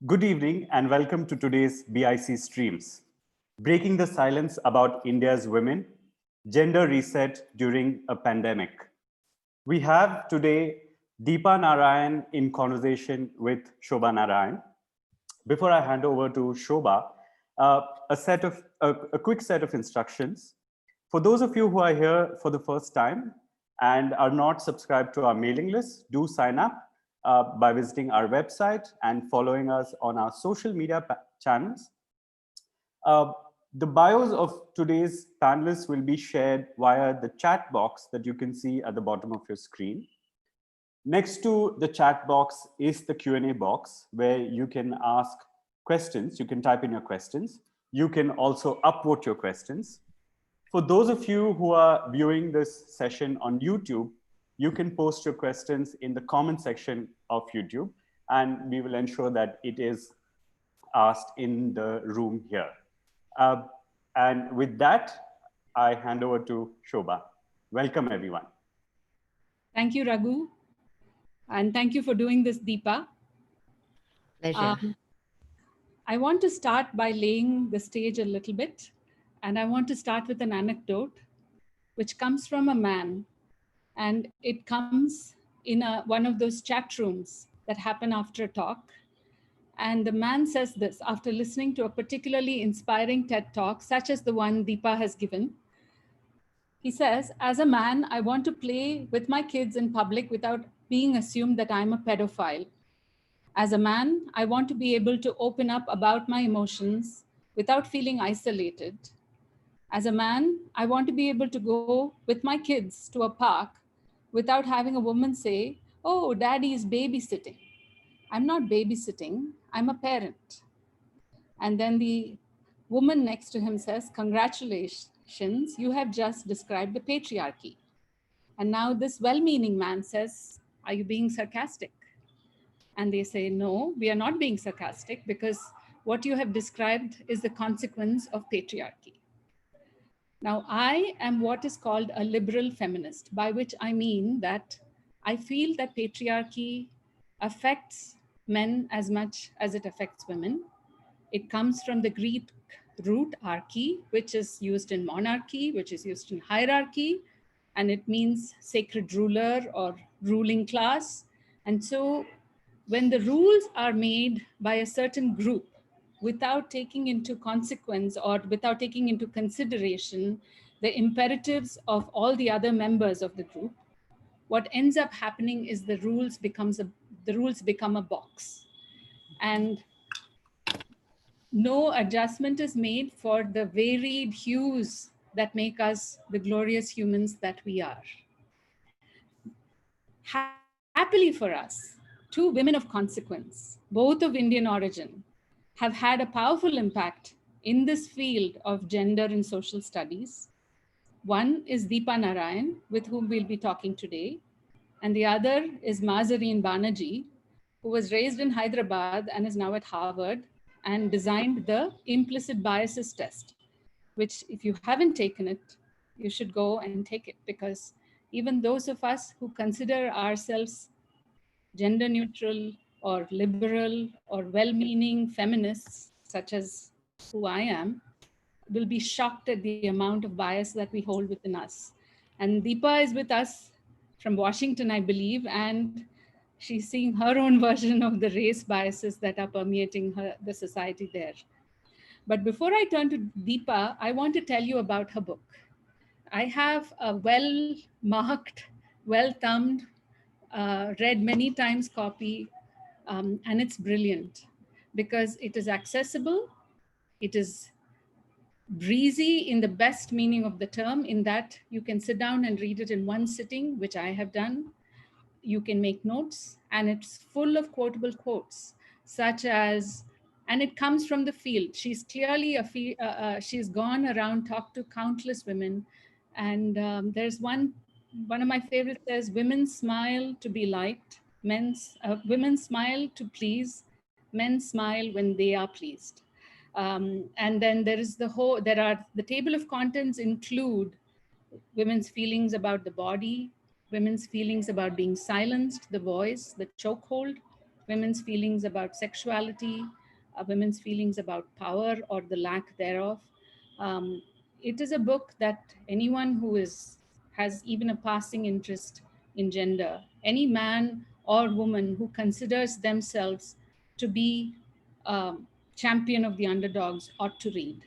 Good evening and welcome to today's BIC Streams, breaking the silence about India's women, gender reset during a pandemic. We have today Deepa Narayan in conversation with Shoba Narayan. Before I hand over to Shoba, a quick set of instructions. For those of you who are here for the first time and are not subscribed to our mailing list, do sign up by visiting our website and following us on our social media channels. Uh, the bios of today's panelists will be shared via the chat box that you can see at the bottom of your screen. Next to the chat box is the Q&A box where you can ask questions. You can type in your questions. You can also upvote your questions. For those of you who are viewing this session on YouTube, you can post your questions in the comment section of YouTube, and we will ensure that it is asked in the room here. And with that, I hand over to Shoba. Welcome, everyone. Thank you, Raghu. And thank you for doing this, Deepa. Pleasure. I want to start by laying the stage a little bit. And I want to start with an anecdote, which comes from a man. And it comes in one of those chat rooms that happen after a talk. And the man says this after listening to a particularly inspiring TED talk, such as the one Deepa has given. He says, as a man, I want to play with my kids in public without being assumed that I'm a pedophile. As a man, I want to be able to open up about my emotions without feeling isolated. As a man, I want to be able to go with my kids to a park without having a woman say, oh, daddy is babysitting. I'm not babysitting, I'm a parent. And then the woman next to him says, congratulations, you have just described the patriarchy. And now this well-meaning man says, are you being sarcastic? And they say, no, we are not being sarcastic because what you have described is the consequence of patriarchy. Now, I am what is called a liberal feminist, by which I mean that I feel that patriarchy affects men as much as it affects women. It comes from the Greek root archi, which is used in monarchy, which is used in hierarchy, and it means sacred ruler or ruling class. And so when the rules are made by a certain group without taking into consequence or without taking into consideration the imperatives of all the other members of the group, what ends up happening is the rules become a box. And no adjustment is made for the varied hues that make us the glorious humans that we are. Happily for us, two women of consequence, both of Indian origin, have had a powerful impact in this field of gender and social studies. One is Deepa Narayan, with whom we'll be talking today, and the other is Mahazareen Banerjee, who was raised in Hyderabad and is now at Harvard and designed the implicit biases test, which if you haven't taken it, you should go and take it, because even those of us who consider ourselves gender neutral or liberal or well-meaning feminists, such as who I am, will be shocked at the amount of bias that we hold within us. And Deepa is with us from Washington, I believe, and she's seeing her own version of the race biases that are permeating the society there. But before I turn to Deepa, I want to tell you about her book. I have a well-marked, well-thumbed, read many times copy, and it's brilliant because it is accessible, it is breezy in the best meaning of the term, in that you can sit down and read it in one sitting, which I have done. You can make notes, and it's full of quotable quotes, such as, and it comes from the field. She's clearly she's gone around, talked to countless women, and there's one of my favorites says, women smile to be liked, women smile to please, men smile when they are pleased. And then the table of contents include women's feelings about the body, women's feelings about being silenced, the voice, the chokehold, women's feelings about sexuality, women's feelings about power or the lack thereof. Um, it is a book that anyone who has even a passing interest in gender, any man or woman who considers themselves to be champion of the underdogs ought to read.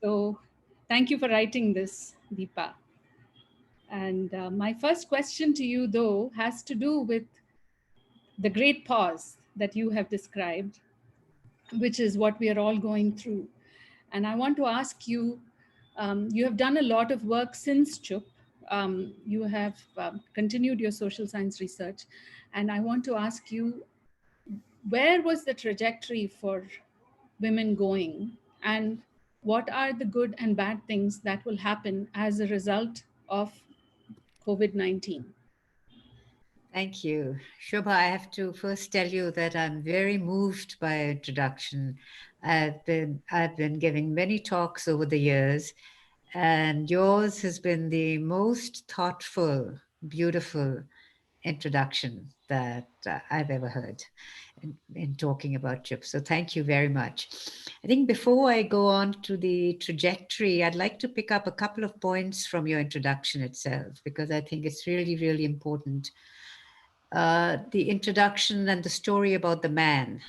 So thank you for writing this, Deepa. And my first question to you, though, has to do with the great pause that you have described, which is what we are all going through. And I want to ask you, you have done a lot of work since CHUP. You have continued your social science research. And I want to ask you, where was the trajectory for women going? And what are the good and bad things that will happen as a result of COVID-19? Thank you. Shoba, I have to first tell you that I'm very moved by your introduction. I've been giving many talks over the years, and yours has been the most thoughtful, beautiful introduction that I've ever heard in talking about chips. So thank you very much. I think before I go on to the trajectory, I'd like to pick up a couple of points from your introduction itself, because I think it's really, really important. The introduction and the story about the man.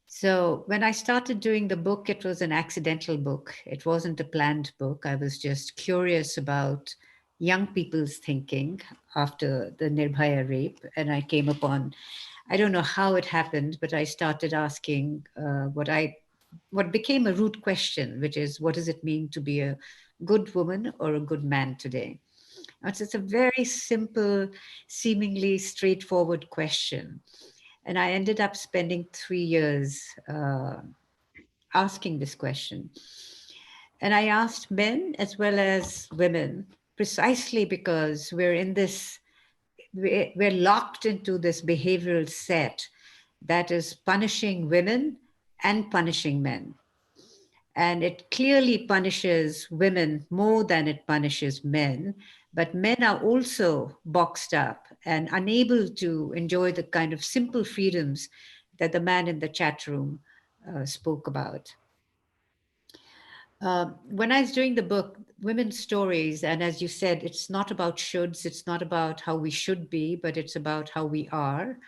So when I started doing the book, it was an accidental book. It wasn't a planned book. I was just curious about young people's thinking after the Nirbhaya rape. And I came upon, I don't know how it happened, but I started asking what became a root question, which is, what does it mean to be a good woman or a good man today? It's a very simple, seemingly straightforward question. And I ended up spending 3 years asking this question. And I asked men as well as women, precisely because we're locked into this behavioral set that is punishing women and punishing men. And it clearly punishes women more than it punishes men. But men are also boxed up and unable to enjoy the kind of simple freedoms that the man in the chat room spoke about. When I was doing the book, Women's Stories, and as you said, it's not about shoulds, it's not about how we should be, but it's about how we are.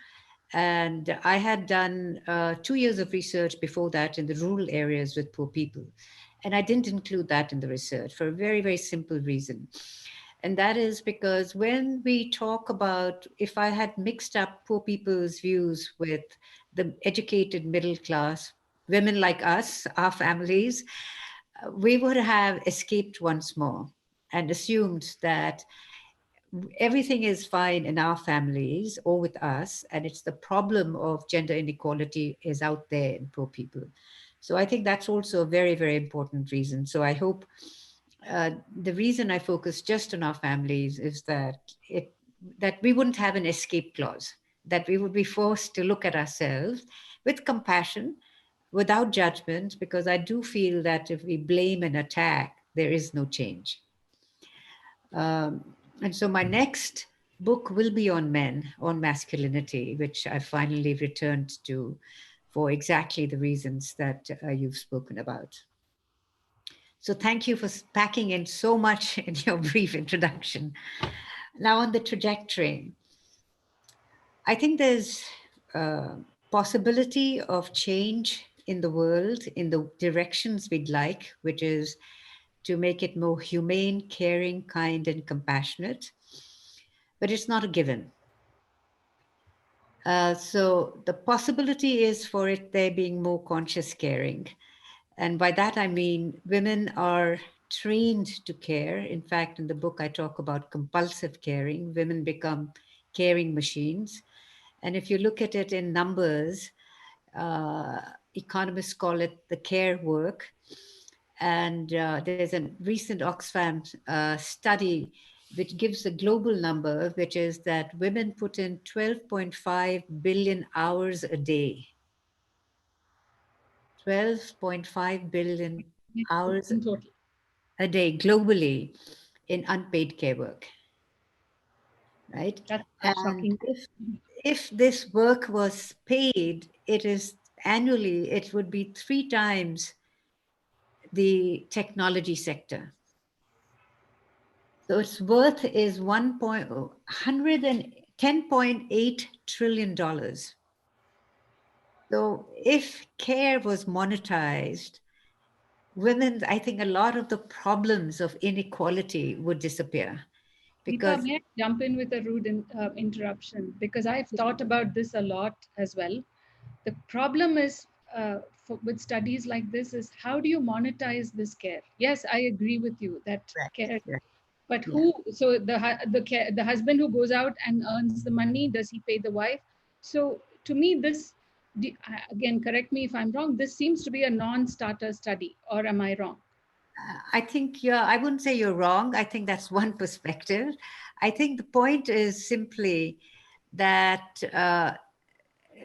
And I had done 2 years of research before that in the rural areas with poor people. And I didn't include that in the research for a very, very simple reason. And that is because when we talk about, if I had mixed up poor people's views with the educated middle class, women like us, our families, we would have escaped once more and assumed that everything is fine in our families or with us, and it's the problem of gender inequality is out there in poor people. So I think that's also a very, very important reason. So I hope the reason I focus just on our families is that we wouldn't have an escape clause, that we would be forced to look at ourselves with compassion, without judgment, because I do feel that if we blame and attack, there is no change. And so my next book will be on men, on masculinity, which I finally returned to for exactly the reasons that you've spoken about. So thank you for packing in so much in your brief introduction. Now on the trajectory, I think there's possibility of change in the world in the directions we'd like, which is to make it more humane, caring, kind, and compassionate. But it's not a given. So the possibility is for it there being more conscious caring. And by that, I mean women are trained to care. In fact, in the book, I talk about compulsive caring. Women become caring machines. And if you look at it in numbers, economists call it the care work. And there's a recent Oxfam study which gives a global number, which is that women put in 12.5 billion hours a day. 12.5 billion hours In total. a day globally in unpaid care work, right? That's quite And shocking. if this work was paid, it is annually, it would be 3 times the technology sector. So its worth is $110.8 trillion. So if care was monetized, women, I think a lot of the problems of inequality would disappear. Deepa, Because may I jump in with a rude interruption? Because I've thought about this a lot as well. The problem is with studies like this is how do you monetize this care? Yes, I agree with you that care, yeah, but yeah. who? So the husband who goes out and earns the money, does he pay the wife? So to me, this again, correct me if I'm wrong. This seems to be a non-starter study, or am I wrong? I think I wouldn't say you're wrong. I think that's one perspective. I think the point is simply that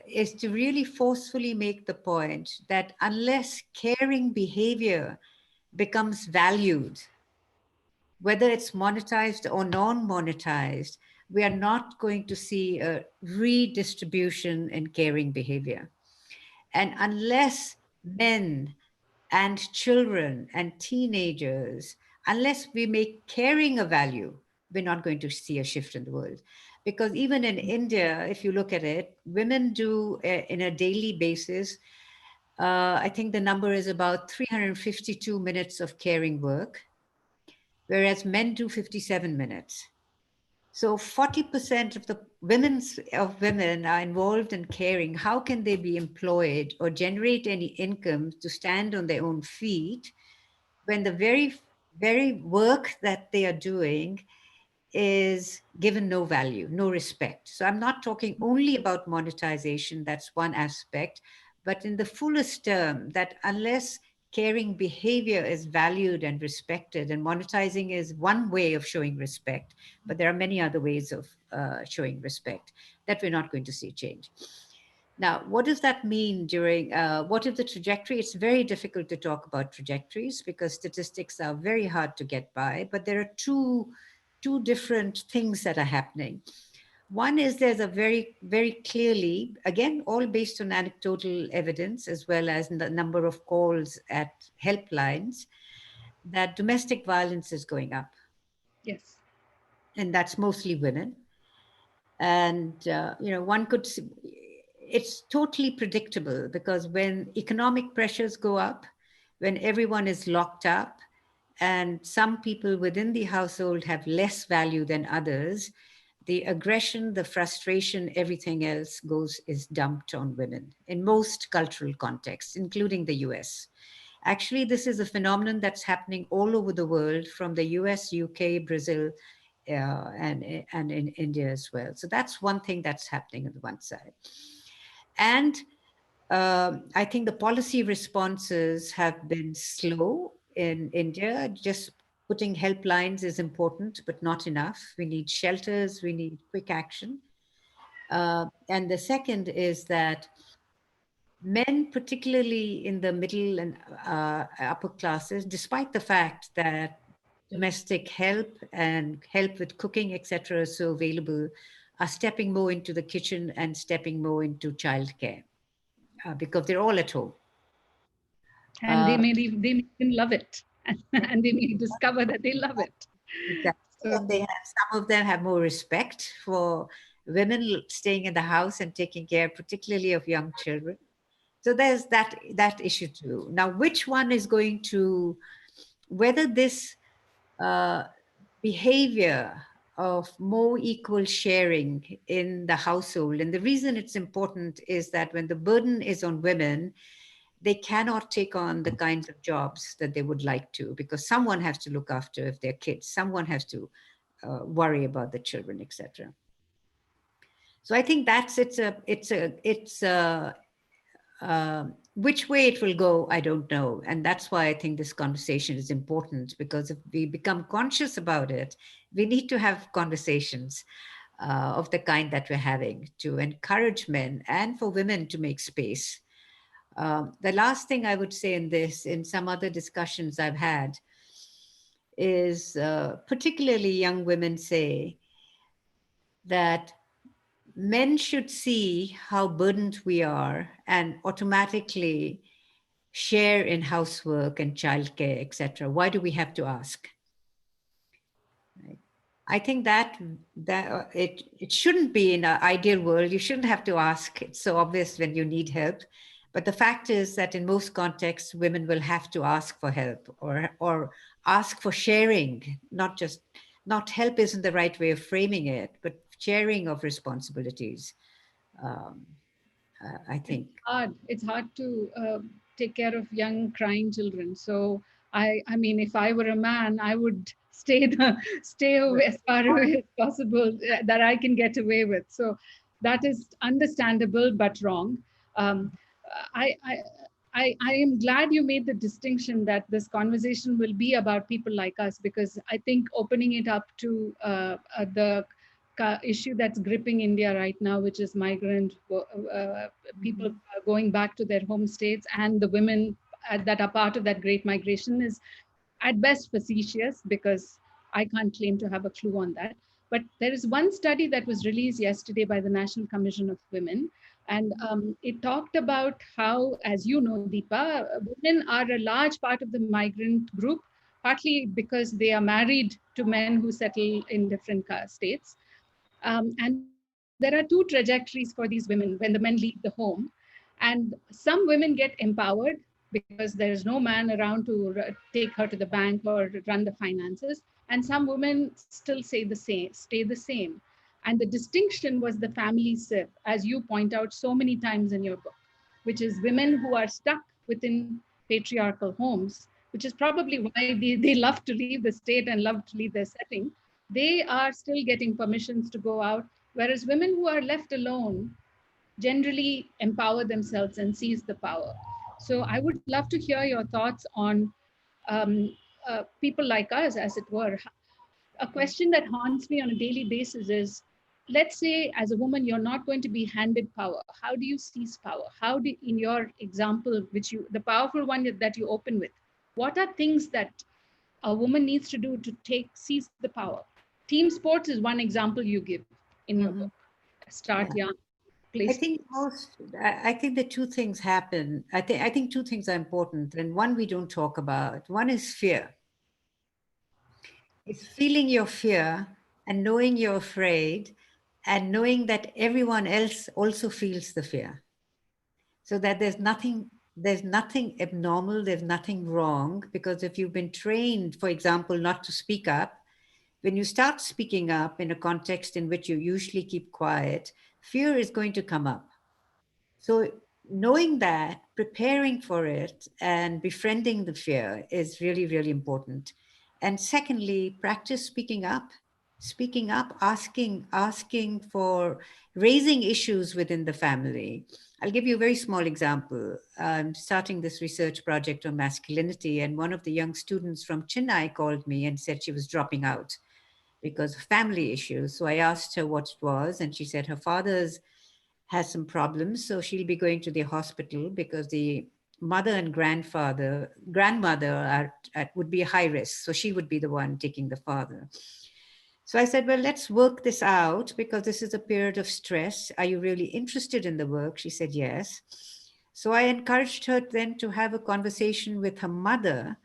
is to really forcefully make the point that unless caring behavior becomes valued, whether it's monetized or non-monetized, we are not going to see a redistribution in caring behavior. And unless men and children and teenagers, unless we make caring a value, we're not going to see a shift in the world. Because even in India, if you look at it, women do in a daily basis, I think the number is about 352 minutes of caring work, whereas men do 57 minutes. So 40% of the women are involved in caring. How can they be employed or generate any income to stand on their own feet when the very work that they are doing is given no value, no respect? So I'm not talking only about monetization, that's one aspect, but in the fullest term, that unless caring behavior is valued and respected, and monetizing is one way of showing respect, but there are many other ways of showing respect, that we're not going to see change. Now, what does that mean during, what is the trajectory? It's very difficult to talk about trajectories because statistics are very hard to get by, but there are two different things that are happening. One is there's a very clearly, again, all based on anecdotal evidence as well as the number of calls at helplines, that domestic violence is going up. Yes. And that's mostly women. And, one could, it's totally predictable because when economic pressures go up, when everyone is locked up, and some people within the household have less value than others, the aggression, the frustration, everything else is dumped on women in most cultural contexts, including the US. Actually, this is a phenomenon that's happening all over the world, from the US, UK, Brazil, and in India as well. So that's one thing that's happening on the one side. And I think the policy responses have been slow in India. Just putting helplines is important, but not enough. We need shelters, we need quick action. And the second is that men, particularly in the middle and upper classes, despite the fact that domestic help and help with cooking, etc., is so available, are stepping more into the kitchen and stepping more into childcare because they're all at home. And they may even love it, and they may discover that they love it. Exactly. So, And some of them have more respect for women staying in the house and taking care, particularly of young children. So there's that issue too. Now, which one is going to, whether this behavior of more equal sharing in the household, and the reason it's important is that when the burden is on women, they cannot take on the kinds of jobs that they would like to, because someone has to look after if they're kids, someone has to worry about the children, etc. So I think that's which way it will go, I don't know. And that's why I think this conversation is important, because if we become conscious about it, we need to have conversations of the kind that we're having to encourage men and for women to make space. The last thing I would say in this, in some other discussions I've had, is particularly young women say that men should see how burdened we are and automatically share in housework and childcare, etc. Why do we have to ask? Right. I think that it shouldn't be in an ideal world. You shouldn't have to ask. It's so obvious when you need help. But the fact is that in most contexts, women will have to ask for help or ask for sharing, not help isn't the right way of framing it, but sharing of responsibilities. Um, I think. It's hard to take care of young crying children. So I mean, if I were a man, I would stay away as far away as possible that I can get away with. So that is understandable but wrong. um, I, I I am glad you made the distinction that this conversation will be about people like us, because I think opening it up to the issue that's gripping India right now, which is migrant people going back to their home states, and the women that are part of that great migration, is at best facetious, because I can't claim to have a clue on that. But there is one study that was released yesterday by the National Commission of Women, and it talked about how, as you know, Deepa, women are a large part of the migrant group, partly because they are married to men who settle in different states. And there are two trajectories for these women when the men leave the home. And some women get empowered because there is no man around to take her to the bank or run the finances. And some women still stay the same. And the distinction was the family sieve, as you point out so many times in your book, which is women who are stuck within patriarchal homes, which is probably why they love to leave the state and love to leave their setting. They are still getting permissions to go out, whereas women who are left alone generally empower themselves and seize the power. So I would love to hear your thoughts on people like us, as it were. A question that haunts me on a daily basis is, let's say as a woman, you're not going to be handed power. How do you seize power? How do, in your example, the powerful one that you open with, what are things that a woman needs to do to seize the power? Team sports is one example you give in your book. Start young, play I sports. think I think the two things happen. I think two things are important, and one we don't talk about. One is fear. It's feeling your fear and knowing you're afraid, and knowing that everyone else also feels the fear. So that there's nothing abnormal, there's nothing wrong, because if you've been trained, for example, not to speak up, when you start speaking up in a context in which you usually keep quiet, fear is going to come up. So, knowing that, preparing for it, and befriending the fear is really, really important. And secondly, practice speaking up, asking for raising issues within the family. I'll give you a very small example. I'm starting this research project on masculinity, and one of the young students from Chennai called me and said she was dropping out because of family issues. So I asked her what it was, and she said her father's has some problems, so she'll be going to the hospital because the mother and grandmother would be high risk, so she would be the one taking the father. So I said, well, let's work this out because this is a period of stress. Are you really interested in the work? She said yes. So I encouraged her then to have a conversation with her mother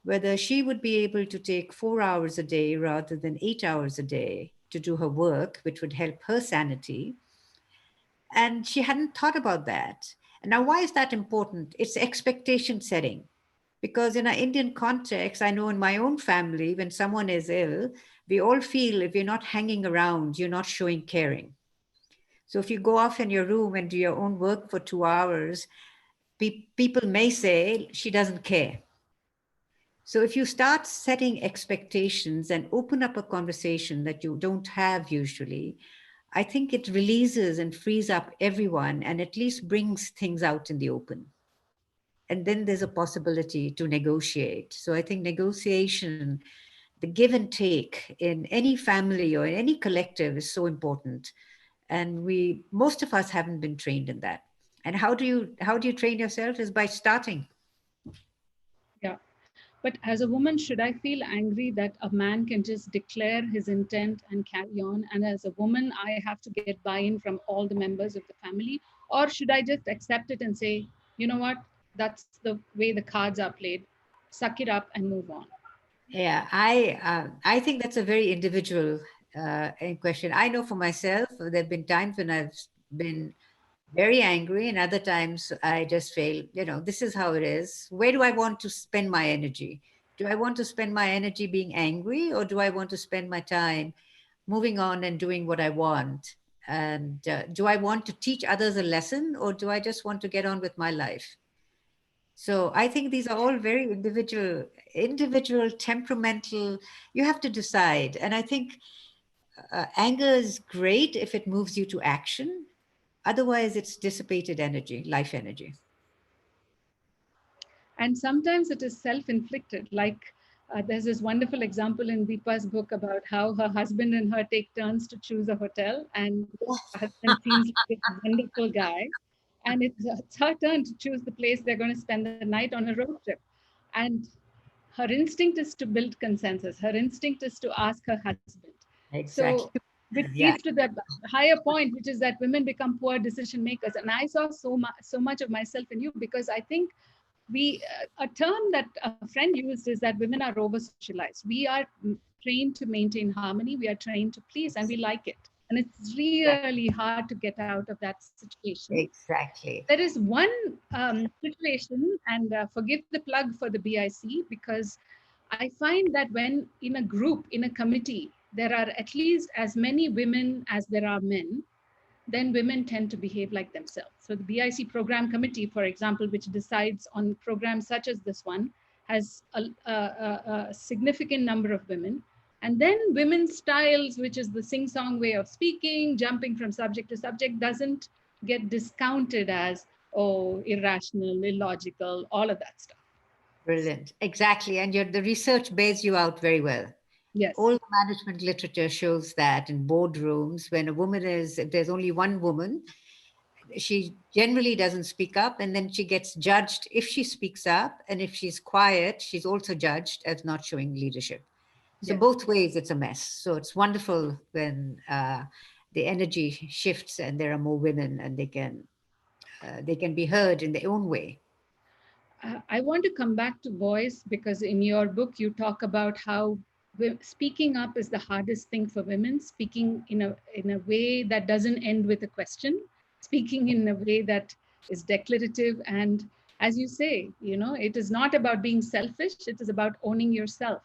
whether she would be able to take 4 hours a day rather than 8 hours a day to do her work, which would help her sanity. And she hadn't thought about that. And now, why is that important? It's expectation setting. Because in our Indian context, I know in my own family, when someone is ill, we all feel if you're not hanging around, you're not showing caring. So if you go off in your room and do your own work for 2 hours, people may say she doesn't care. So if you start setting expectations and open up a conversation that you don't have usually, I think it releases and frees up everyone and at least brings things out in the open. And then there's a possibility to negotiate. So I think negotiation, the give and take in any family or in any collective is so important. And most of us haven't been trained in that. And how do you train yourself is by starting. Yeah. But as a woman, should I feel angry that a man can just declare his intent and carry on? And as a woman, I have to get buy-in from all the members of the family? Or should I just accept it and say, you know what, that's the way the cards are played, suck it up and move on? Yeah, I think that's a very individual question. I know for myself, there have been times when I've been very angry, and other times I just feel, this is how it is. Where do I want to spend my energy? Do I want to spend my energy being angry, or do I want to spend my time moving on and doing what I want? And do I want to teach others a lesson, or do I just want to get on with my life? So I think these are all very individual, temperamental. You have to decide. And I think anger is great if it moves you to action. Otherwise, it's dissipated energy, life energy. And sometimes it is self-inflicted. Like there's this wonderful example in Deepa's book about how her husband and her take turns to choose a hotel, and her husband seems like a wonderful guy, and it's her turn to choose the place they're going to spend the night on a road trip. And her instinct is to build consensus. Her instinct is to ask her husband. So, Exactly. which Yeah, leads to the higher point, which is that women become poor decision makers. And I saw so much of myself in you, because I think a term that a friend used is that women are over socialized. We are trained to maintain harmony. We are trained to please, and we like it. And it's really hard to get out of that situation. exactly. There is one situation, and forgive the plug for the BIC, because I find that when in a group, in a committee, there are at least as many women as there are men, then women tend to behave like themselves. So the BIC program committee, for example, which decides on programs such as this one, has a significant number of women. And then women's styles, which is the sing-song way of speaking, jumping from subject to subject, doesn't get discounted as, oh, irrational, illogical, all of that stuff. Brilliant. Exactly. And the research bears you out very well. Yes. All the management literature shows that in boardrooms, when a woman if there's only one woman, she generally doesn't speak up, and then she gets judged if she speaks up. And if she's quiet, she's also judged as not showing leadership. So Yes. both ways, it's a mess. So it's wonderful when the energy shifts and there are more women, and they can be heard in their own way. I want to come back to voice, because in your book you talk about how speaking up is the hardest thing for women. Speaking in a way that doesn't end with a question, speaking in a way that is declarative, and as you say, it is not about being selfish. It is about owning yourself.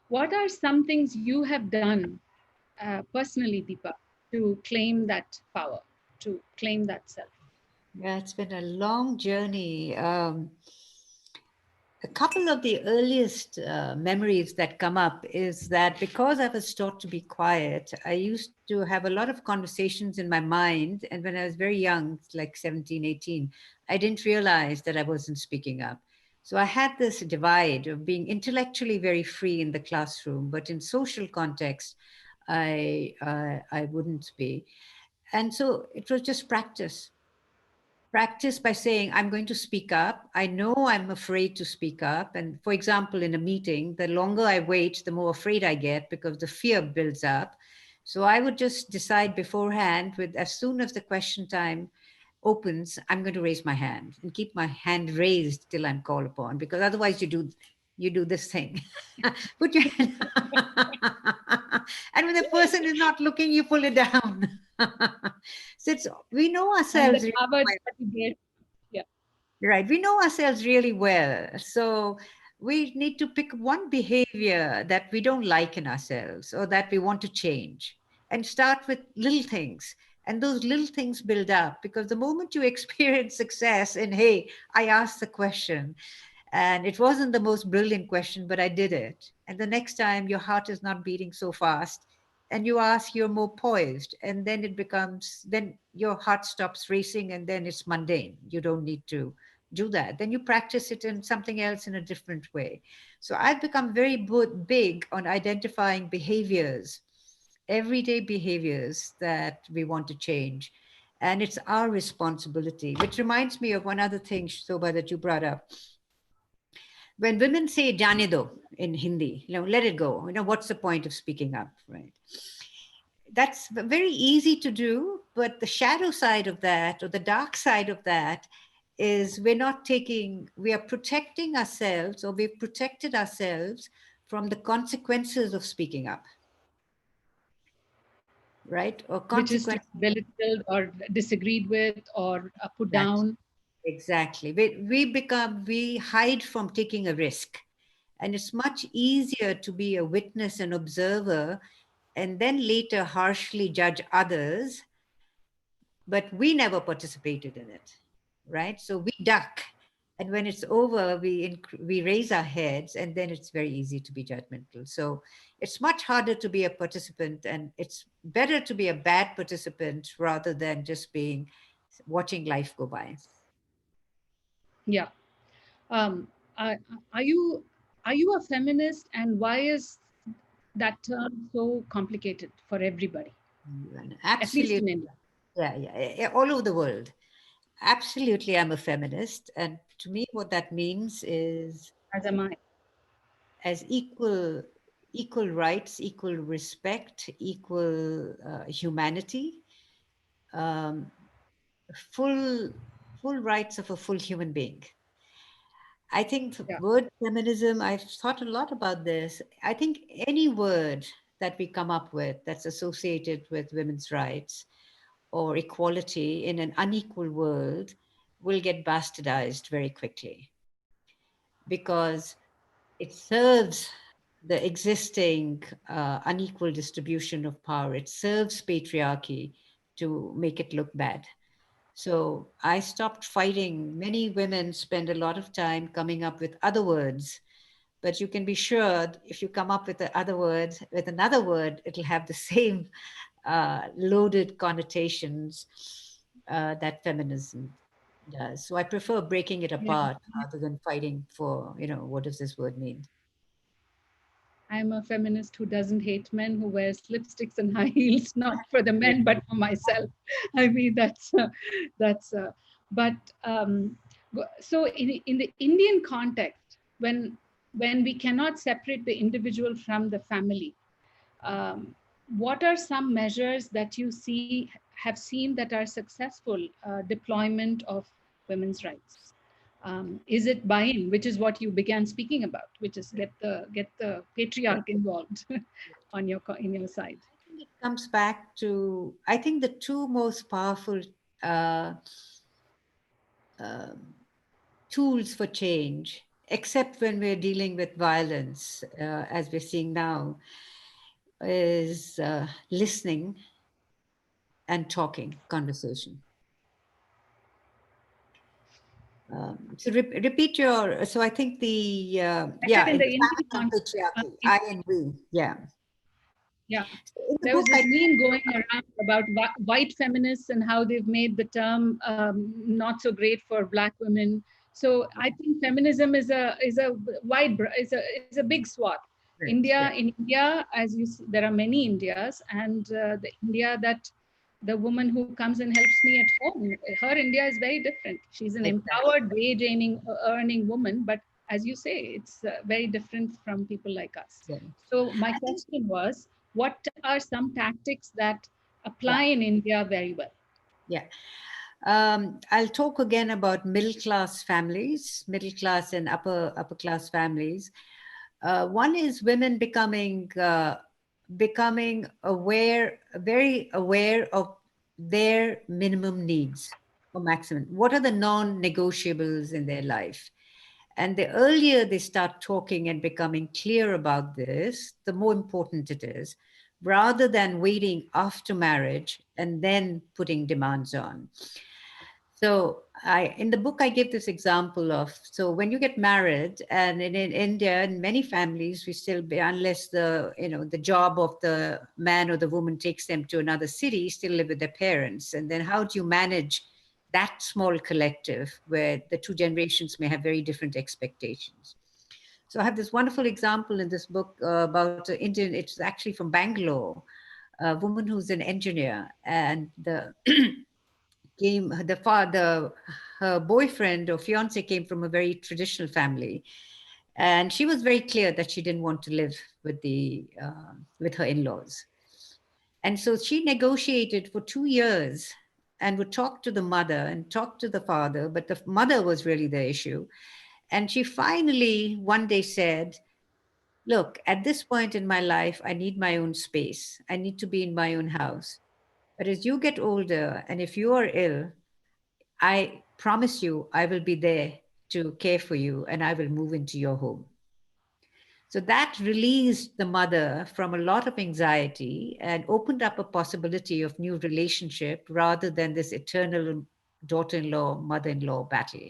What are some things you have done personally, Deepa, to claim that power, to claim that self? Yeah, it's been a long journey. A couple of the earliest memories that come up is that because I was taught to be quiet, I used to have a lot of conversations in my mind. And when I was very young, like 17, 18, I didn't realize that I wasn't speaking up. So I had this divide of being intellectually very free in the classroom, but in social context, I wouldn't be. And so it was just practice by saying, I'm going to speak up. I know I'm afraid to speak up. And for example, in a meeting, the longer I wait, the more afraid I get because the fear builds up. So I would just decide beforehand, with as soon as the question time opens, I'm going to raise my hand and keep my hand raised till I'm called upon, because otherwise you do this thing. Put your hand and when the person is not looking, you pull it down. So we know And the ourselves really covered well. certificate, yeah. Right. We know ourselves really well. So we need to pick one behavior that we don't like in ourselves or that we want to change, and start with little things. And those little things build up, because the moment you experience success and, hey, I asked the question and it wasn't the most brilliant question, but I did it. And the next time your heart is not beating so fast and you ask, you're more poised. And then then your heart stops racing and then it's mundane. You don't need to do that. Then you practice it in something else in a different way. So I've become very big on identifying behaviors, everyday behaviors that we want to change. And it's our responsibility, which reminds me of one other thing, Shoba, that you brought up. when women say "jaane do" in Hindi, let it go. What's the point of speaking up, right? That's very easy to do, but the shadow side of that, or the dark side of that, is we are protecting ourselves, or we've protected ourselves from the consequences of speaking up, right? Or Which is to consequences. be belittled or disagreed with or put Exactly. down. Exactly. We hide from taking a risk. And it's much easier to be a witness and observer and then later harshly judge others, but we never participated in it, right? So we duck. And when it's over, we raise our heads, and then it's very easy to be judgmental. So it's much harder to be a participant, and it's better to be a bad participant rather than just watching life go by. Yeah. Um, are, are you a feminist, and why is that term so complicated for everybody, at least in Absolutely. India? Yeah, all over the world. Absolutely, I'm a feminist. And to me, what that means is As am I. as equal rights, equal respect, equal humanity, um, full full rights of a full human being. I think the Yeah. word feminism, I've thought a lot about this. I think any word that we come up with that's associated with women's rights or equality in an unequal world will get bastardized very quickly because it serves the existing unequal distribution of power. It serves patriarchy to make it look bad. So I stopped fighting. Many women spend a lot of time coming up with other words, but you can be sure if you come up with the other words with another word, it'll have the same loaded connotations that feminism does. So I prefer breaking it Yeah. apart rather than fighting for, what does this word mean? I'm a feminist who doesn't hate men, who wears lipsticks and high heels, not for the men, but for myself. I mean, that's, but so in the Indian context, when we cannot separate the individual from the family, um, what are some measures that you have seen that are successful deployment of women's rights? Is it buy-in, which is what you began speaking about, which is get the Yeah. patriarch involved on in your side? I think it comes back to, I think the two most powerful uh, um tools for change, except when we're dealing with violence, as we're seeing now, is listening and talking, conversation. So repeat your. So I think I said in in the the Indian family and context, patriarchy, I and we, yeah. yeah, So in the there was book, this meme going around about white feminists and how they've made the term not so great for Black women. So I think feminism is a is a big swath. yeah, In India, as you see, there are many Indias, and the India that the woman who comes and helps me at home, her India is very different. She's an exactly. empowered, wage earning woman, but as you say, it's very different from people like us. Yeah. So my I think, question was, what are some tactics that yeah, apply in India very well? yeah. I'll talk again about middle class families, middle class and upper class families. One is women becoming very aware of their minimum needs or maximum. What are the non-negotiables in their life? And the earlier they start talking and becoming clear about this, the more important it is, rather than waiting after marriage and then putting demands on. So in the book, I give this example of, so when you get married, and in India, in many families, we still be, unless the job of the man or the woman takes them to another city, still live with their parents. And then how do you manage that small collective where the two generations may have very different expectations? So I have this wonderful example in this book about Indian, it's actually from Bangalore, a woman who's an engineer, and her boyfriend or fiance came from a very traditional family, And she was very clear that she didn't want to live with with her in-laws. And so she negotiated for 2 years and would talk to the mother and talk to the father, but the mother was really the issue. And she finally one day said, look, at this point in my life, I need my own space. I need to be in my own house. But as you get older, and if you are ill, I promise you, I will be there to care for you and I will move into your home. So that released the mother from a lot of anxiety and opened up a possibility of new relationship rather than this eternal daughter-in-law, mother-in-law battle.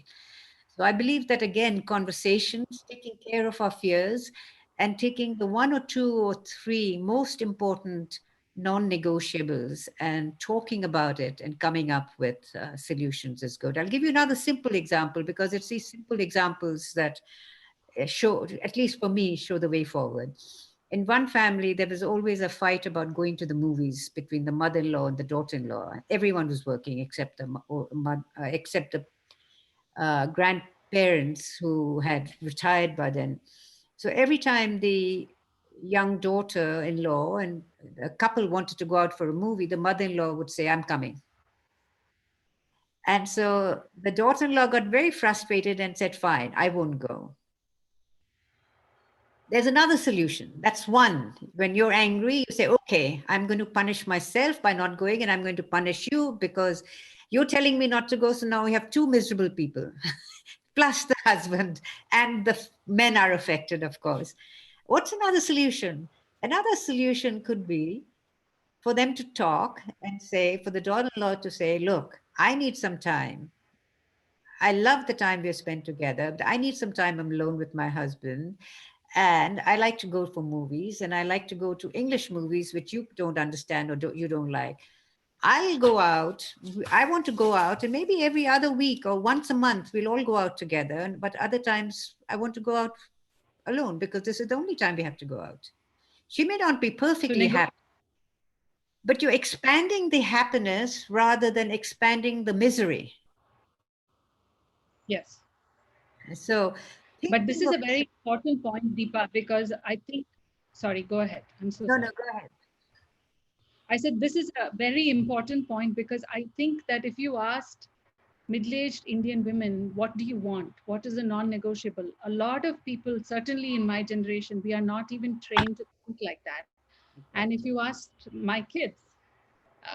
So I believe that again, conversations, taking care of our fears and taking the one or two or three most important non-negotiables and talking about it and coming up with solutions is good. I'll give you another simple example because it's these simple examples that show, at least for me, show the way forward. In one family, there was always a fight about going to the movies between the mother-in-law and the daughter-in-law. Everyone was working except except the grandparents who had retired by then. So every time the young daughter-in-law and a couple wanted to go out for a movie, the mother-in-law would say, I'm coming. And so the daughter-in-law got very frustrated and said, fine, I won't go. There's another solution. That's one. When you're angry, you say, okay, I'm going to punish myself by not going, and I'm going to punish you because you're telling me not to go. So now we have two miserable people, plus the husband, and the men are affected, of course. What's another solution? Another solution could be for them to talk and say, for the daughter-in-law to say, look, I need some time. I love the time we spent together, but I need some time alone with my husband. And I like to go for movies, and I like to go to English movies, which you don't understand or you don't like. I'll go out. I want to go out, and maybe every other week or once a month, we'll all go out together. But other times, I want to go out alone because this is the only time we have to go out. She may not be perfectly happy, but you're expanding the happiness rather than expanding the misery. Yes. So, But this is a very important point, Deepa, because I think, sorry, go ahead. I'm so sorry. No, go ahead. I said this is a very important point because I think that if you asked middle-aged Indian women, what do you want? What is a non-negotiable? A lot of people, certainly in my generation, we are not even trained to think like that. And if you asked my kids,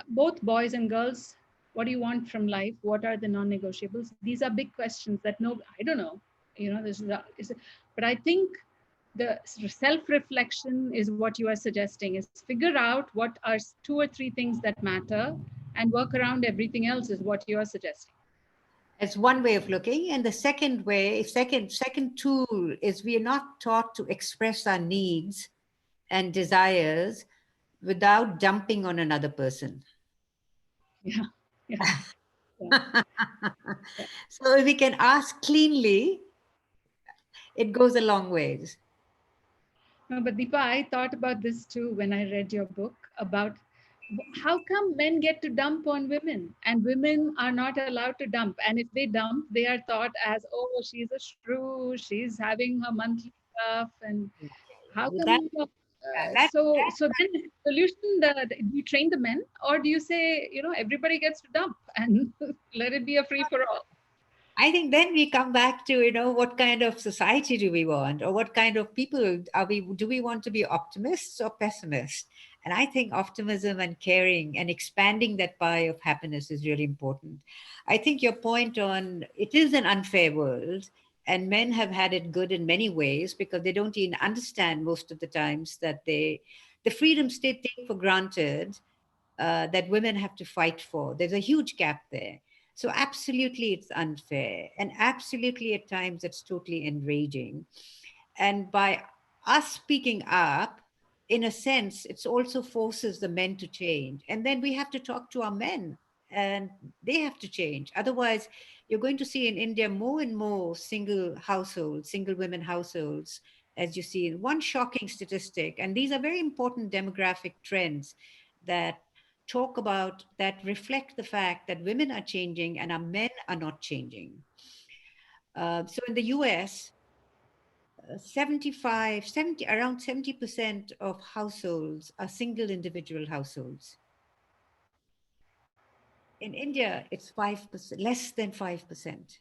both boys and girls, what do you want from life? What are the non-negotiables? These are big questions that I don't know. But I think the self-reflection is what you are suggesting, is figure out what are two or three things that matter and work around everything else is what you are suggesting. It's one way of looking. And the second way, second tool is we are not taught to express our needs and desires without dumping on another person. Yeah. Yeah. So if we can ask cleanly, it goes a long ways. No, but Deepa, I thought about this too when I read your book about how come men get to dump on women and women are not allowed to dump. And if they dump, they are thought as, oh, she's a shrew, she's having her monthly stuff. And how come? So then the solution, do you train the men or do you say, everybody gets to dump and let it be a free for all? I think then we come back to, what kind of society do we want, or what kind of people do we want to be optimists or pessimists? And I think optimism and caring and expanding that pie of happiness is really important. I think your point on it is an unfair world, and men have had it good in many ways because they don't even understand most of the times that the freedoms they take for granted that women have to fight for. There's a huge gap there. So, absolutely, it's unfair. And absolutely, at times, it's totally enraging. And by us speaking up, in a sense, it also forces the men to change. And then we have to talk to our men and they have to change. Otherwise, you're going to see in India more and more single households, single women households, as you see. One shocking statistic, and these are very important demographic trends that talk about that reflect the fact that women are changing and our men are not changing. So in the US, around 70% of households are single individual households. In India, it's 5%, less than 5%.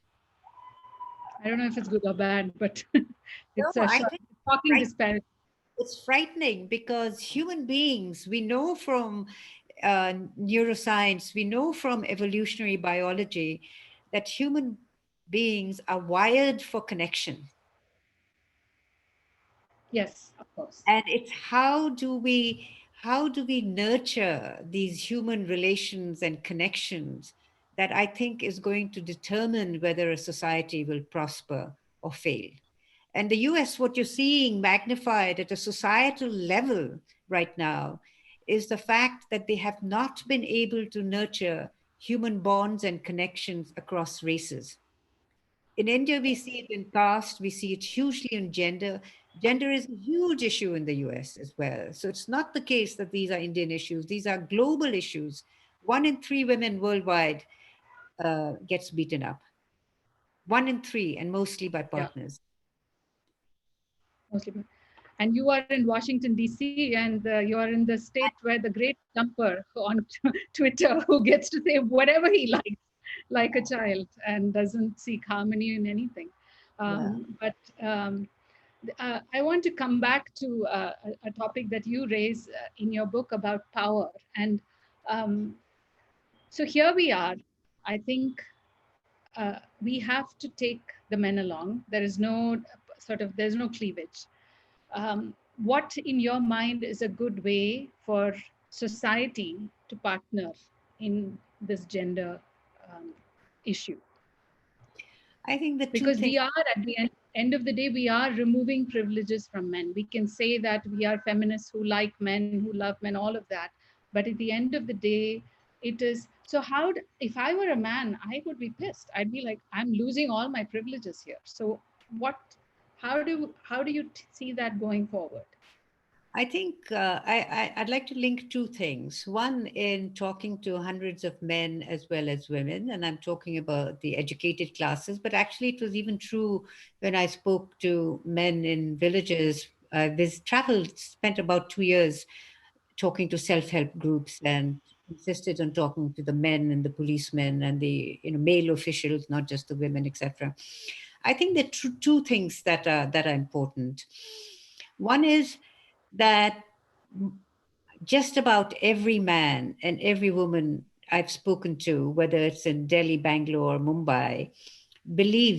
I don't know if it's good or bad, but it's No, a I think shocking disparity. it's frightening because human beings, we know from neuroscience, we know from evolutionary biology that human beings are wired for connection. Yes, of course. And it's how do we nurture these human relations and connections that I think is going to determine whether a society will prosper or fail. And the US, what you're seeing magnified at a societal level right now is the fact that they have not been able to nurture human bonds and connections across races. In India, we see it in caste, we see it hugely in gender. Gender is a huge issue in the US as well. So it's not the case that these are Indian issues, these are global issues. 1 in 3 women worldwide gets beaten up. 1 in 3, and mostly by Yeah, partners. mostly. And you are in Washington, D.C., and you are in the state where the great jumper on Twitter who gets to say whatever he likes, like a child, and doesn't seek harmony in anything. Yeah. But I want to come back to a topic that you raise in your book about power. And um, so here we are. I think we have to take the men along. There is no there's no cleavage. What in your mind is a good way for society to partner in this gender um, issue? I think the two Because things. we are at the end of the day, we are removing privileges from men. We can say that we are feminists who like men, who love men, all of that, but at the end of the day, it is so if I were a man, I would be pissed. I'd be like, I'm losing all my privileges here. So what how do you see that going forward? I think I'd like to link two things. One, in talking to hundreds of men as well as women, and I'm talking about the educated classes, but actually it was even true when I spoke to men in villages. I traveled, spent about 2 years talking to self-help groups and insisted on talking to the men and the policemen and the male officials, not just the women, etc. I think there are two things that are important. One is that just about every man and every woman I've spoken to, whether it's in Delhi, Bangalore, or Mumbai,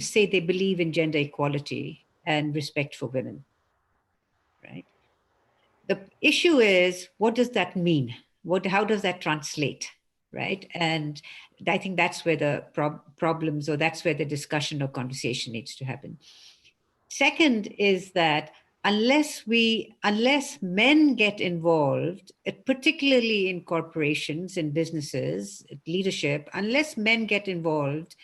say they believe in gender equality and respect for women, right? The issue is, what does that mean? How does that translate, right? And I think that's where the problems, or that's where the discussion or conversation needs to happen. Second is that unless men get involved, particularly in corporations and businesses, leadership, unless men get involved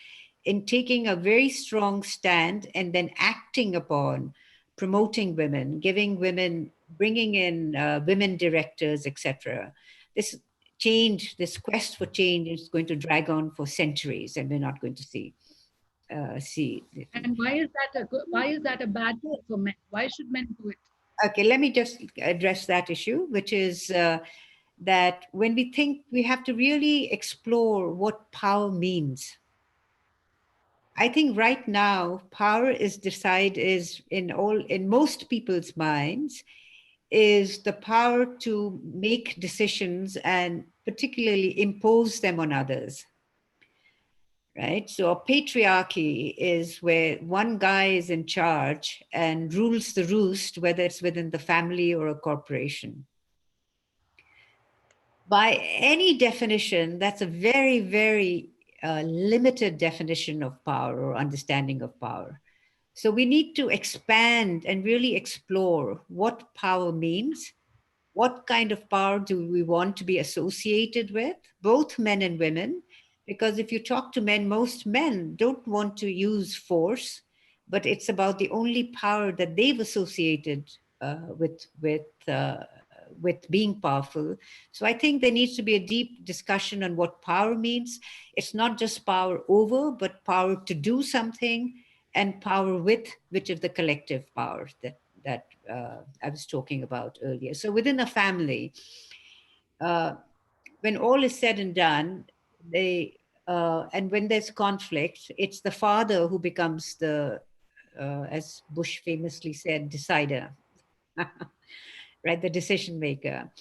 in taking a very strong stand and then acting upon promoting women, giving women, bringing in women directors, etc., this quest for change is going to drag on for centuries, and we're not going to see. And why is that a bad thing for men? Why should men do it? Okay, let me just address that issue, which is that when we think, we have to really explore what power means. I think right now, power is in most people's minds, is the power to make decisions and particularly impose them on others. Right? So a patriarchy is where one guy is in charge and rules the roost, whether it's within the family or a corporation. By any definition, that's a very, very limited definition of power or understanding of power. So we need to expand and really explore what power means. What kind of power do we want to be associated with, both men and women? Because if you talk to men, most men don't want to use force, but it's about the only power that they've associated with being powerful. So I think there needs to be a deep discussion on what power means. It's not just power over, but power to do something, and power with, which is the collective power that I was talking about earlier. So within a family, uh, when all is said and done, and when there's conflict, it's the father who becomes the, as Bush famously said, decider, right? The decision maker.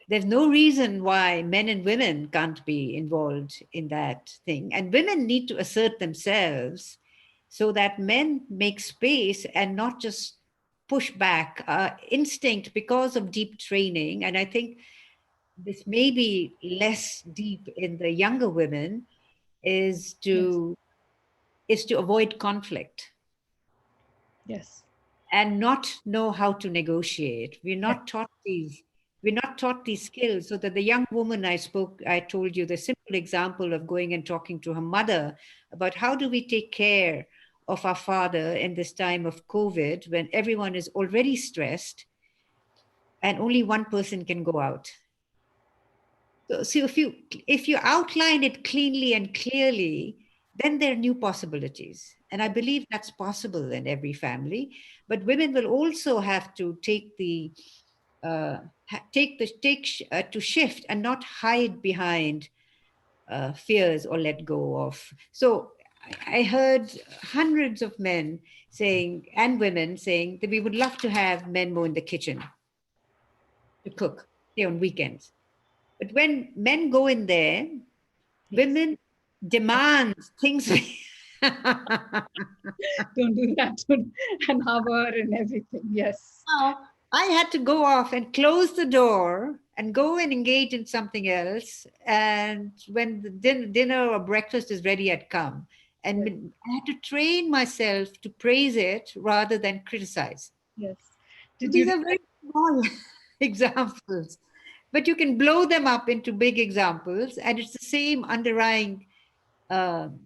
There's no reason why men and women can't be involved in that thing. And women need to assert themselves so that men make space and not just push back. Instinct, because of deep training, and I think this may be less deep in the younger women, is Yes. to avoid conflict Yes. and not know how to negotiate. We're not taught these skills. So that the young woman I told you the simple example of going and talking to her mother about how do we take care of our father in this time of COVID when everyone is already stressed and only one person can go out. So if you outline it cleanly and clearly, then there are new possibilities. And I believe that's possible in every family. But women will also have to take the to shift and not hide behind fears or let go of. So I heard hundreds of men saying and women saying that we would love to have men more in the kitchen to cook, say on weekends. But when men go in there, Yes. women demand things. Don't do that to an hour and everything. Yes. Now, I had to go off and close the door and go and engage in something else. And when the dinner or breakfast is ready, I'd come. Yes. And I had to train myself to praise it rather than criticize. Yes. So Did these you? are very small examples, but you can blow them up into big examples, and it's the same um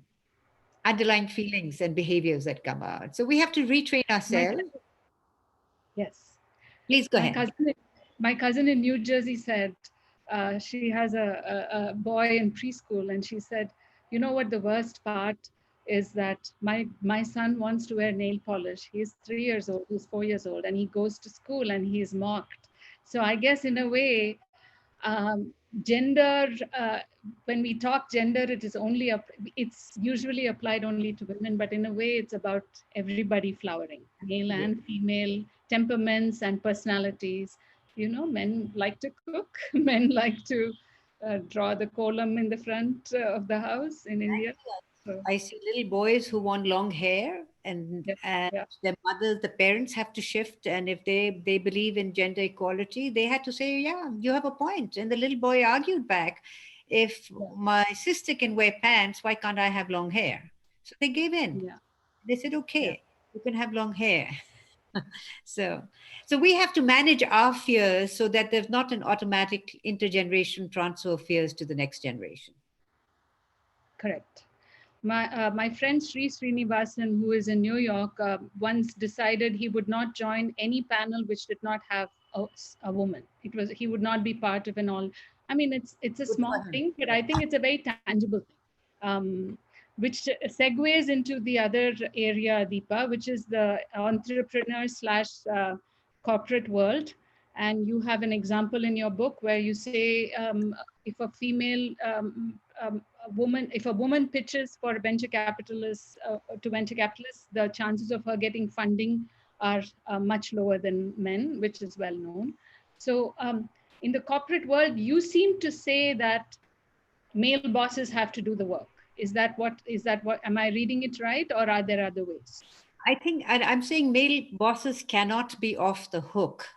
underlying feelings and behaviors that come out. So we have to retrain My ourselves. yes. Please go My ahead. cousin, my cousin in New Jersey said she has a boy in preschool, and she said, "You know what? The worst part is that my son wants to wear nail polish. He's 3 years old. He's 4 years old, and he goes to school and he's mocked. So I guess in a way, um, gender. When we talk gender, it is only it's usually applied only to women, but in a way, it's about everybody flowering, male Yeah. and female temperaments and personalities. You know, men like to cook, men like to draw the column in the front of the house in India. So, I see little boys who want long hair, yes, and yeah, their mothers, the parents have to shift. And if they believe in gender equality, they had to say, "Yeah, you have a point." And the little boy argued back, "If yeah, my sister can wear pants, why can't I have long hair?" So they gave in. yeah, They said, yeah. "Okay, you can have long hair." So, so we have to manage our fears so that there's not an automatic intergeneration transfer of fears to the next generation. Correct. My friend Sri Srinivasan, who is in New York, once decided he would not join any panel which did not have a woman. He would not be part of an all. I mean, it's a Good small for him. thing, but I think it's a very tangible thing, which segues into the other area, Deepa, which is the entrepreneur slash corporate world. And you have an example in your book where you say if a female a woman, if a woman pitches for venture capitalists to venture capitalists, the chances of her getting funding are much lower than men, which is well known. So in the corporate world, you seem to say that male bosses have to do the work. Is that what am I reading it right, or are there other ways? I think, and I'm saying male bosses cannot be off the hook,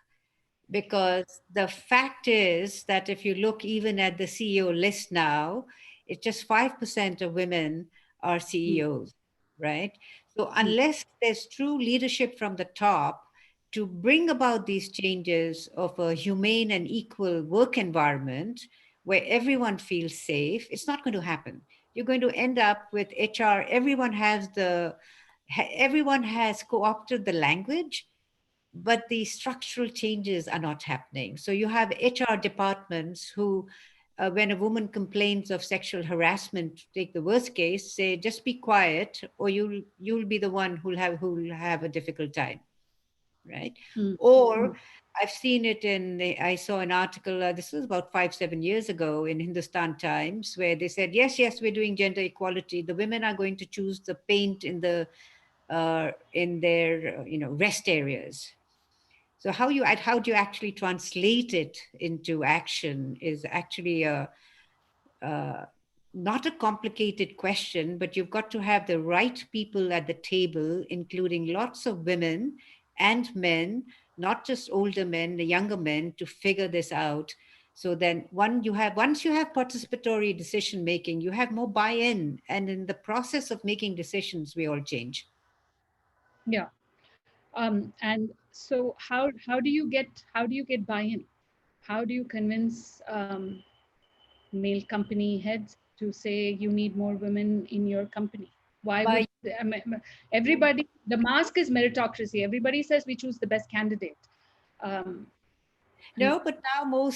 because the fact is that if you look even at the CEO list now, it's just 5% of women are Hmm. CEOs, right? So Hmm. unless there's true leadership from the top to bring about these changes of a humane and equal work environment where everyone feels safe, it's not going to happen. You're going to end up with HR. Everyone has co-opted the language, but the structural changes are not happening. So you have HR departments who when a woman complains of sexual harassment, take the worst case, say just be quiet, or you'll be the one who'll have a difficult time, right? Mm. Or I've seen it I saw an article, this was about 5-7 years ago in Hindustan Times, where they said, yes, we're doing gender equality. The women are going to choose the paint in their rest areas. So how do you actually translate it into action is actually uh, not a complicated question, but you've got to have the right people at the table, including lots of women and men, not just older men, the younger men, to figure this out. So then once you have participatory decision making, you have more buy-in. And in the process of making decisions, we all change. Yeah. And so how do you get buy-in? How do you convince male company heads to say you need more women in your company? Why By would everybody? The mask is meritocracy. Everybody says we choose the best candidate. Um, and No, but now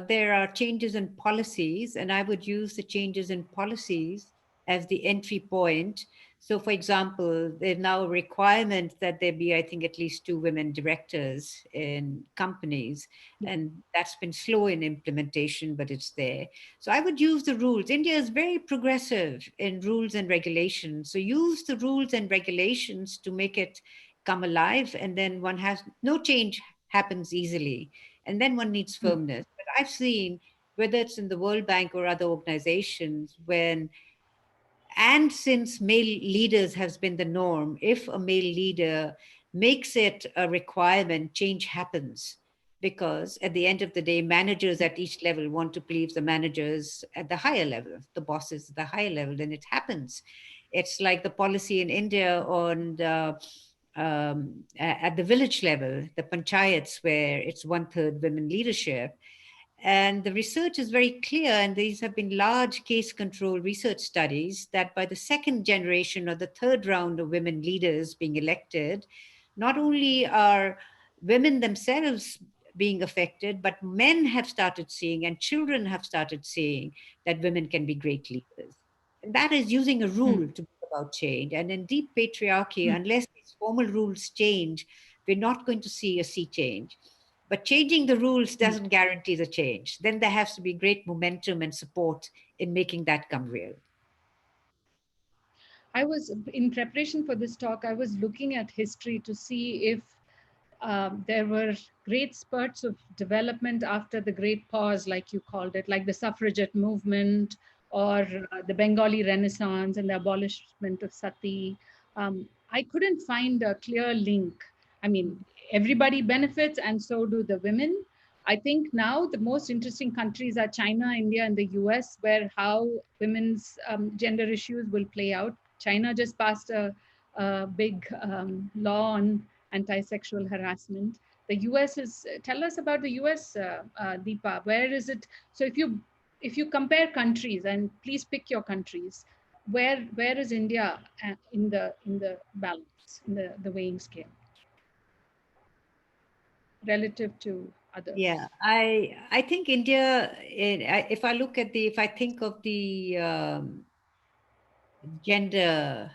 there are changes in policies, and I would use the changes in policies as the entry point. So, for example, there's now a requirement that there be, I think, at least 2 women directors in companies, and that's been slow in implementation, but it's there. So, I would use the rules. India is very progressive in rules and regulations. So, use the rules and regulations to make it come alive, and then one has no change happens easily, and then one needs firmness. But I've seen, whether it's in the World Bank or other organizations, and since male leaders has been the norm, if a male leader makes it a requirement, change happens. Because at the end of the day, managers at each level want to please the managers at the higher level, the bosses at the higher level, then it happens. It's like the policy in India on at the village level, the panchayats, where it's 1/3 women leadership. And the research is very clear, and these have been large case control research studies, that by the second generation or the third round of women leaders being elected, not only are women themselves being affected, but men have started seeing and children have started seeing that women can be great leaders. And that is using a rule to bring about change. And in deep patriarchy, unless these formal rules change, we're not going to see a sea change. But changing the rules doesn't guarantee the change. Then there has to be great momentum and support in making that come real. I was in preparation for this talk. I was looking at history to see if there were great spurts of development after the great pause, like you called it, like the suffragette movement or the Bengali Renaissance and the abolishment of sati. I couldn't find a clear link. I mean, everybody benefits, and so do the women. I think now the most interesting countries are China, India, and the US, where how women's gender issues will play out. China just passed a big law on anti-sexual harassment. The US is, tell us about the US, Deepa. Where is it? So if you compare countries, and please pick your countries, where is India in the balance, in the weighing scale relative to Yeah, others? I think India. If I think of the gender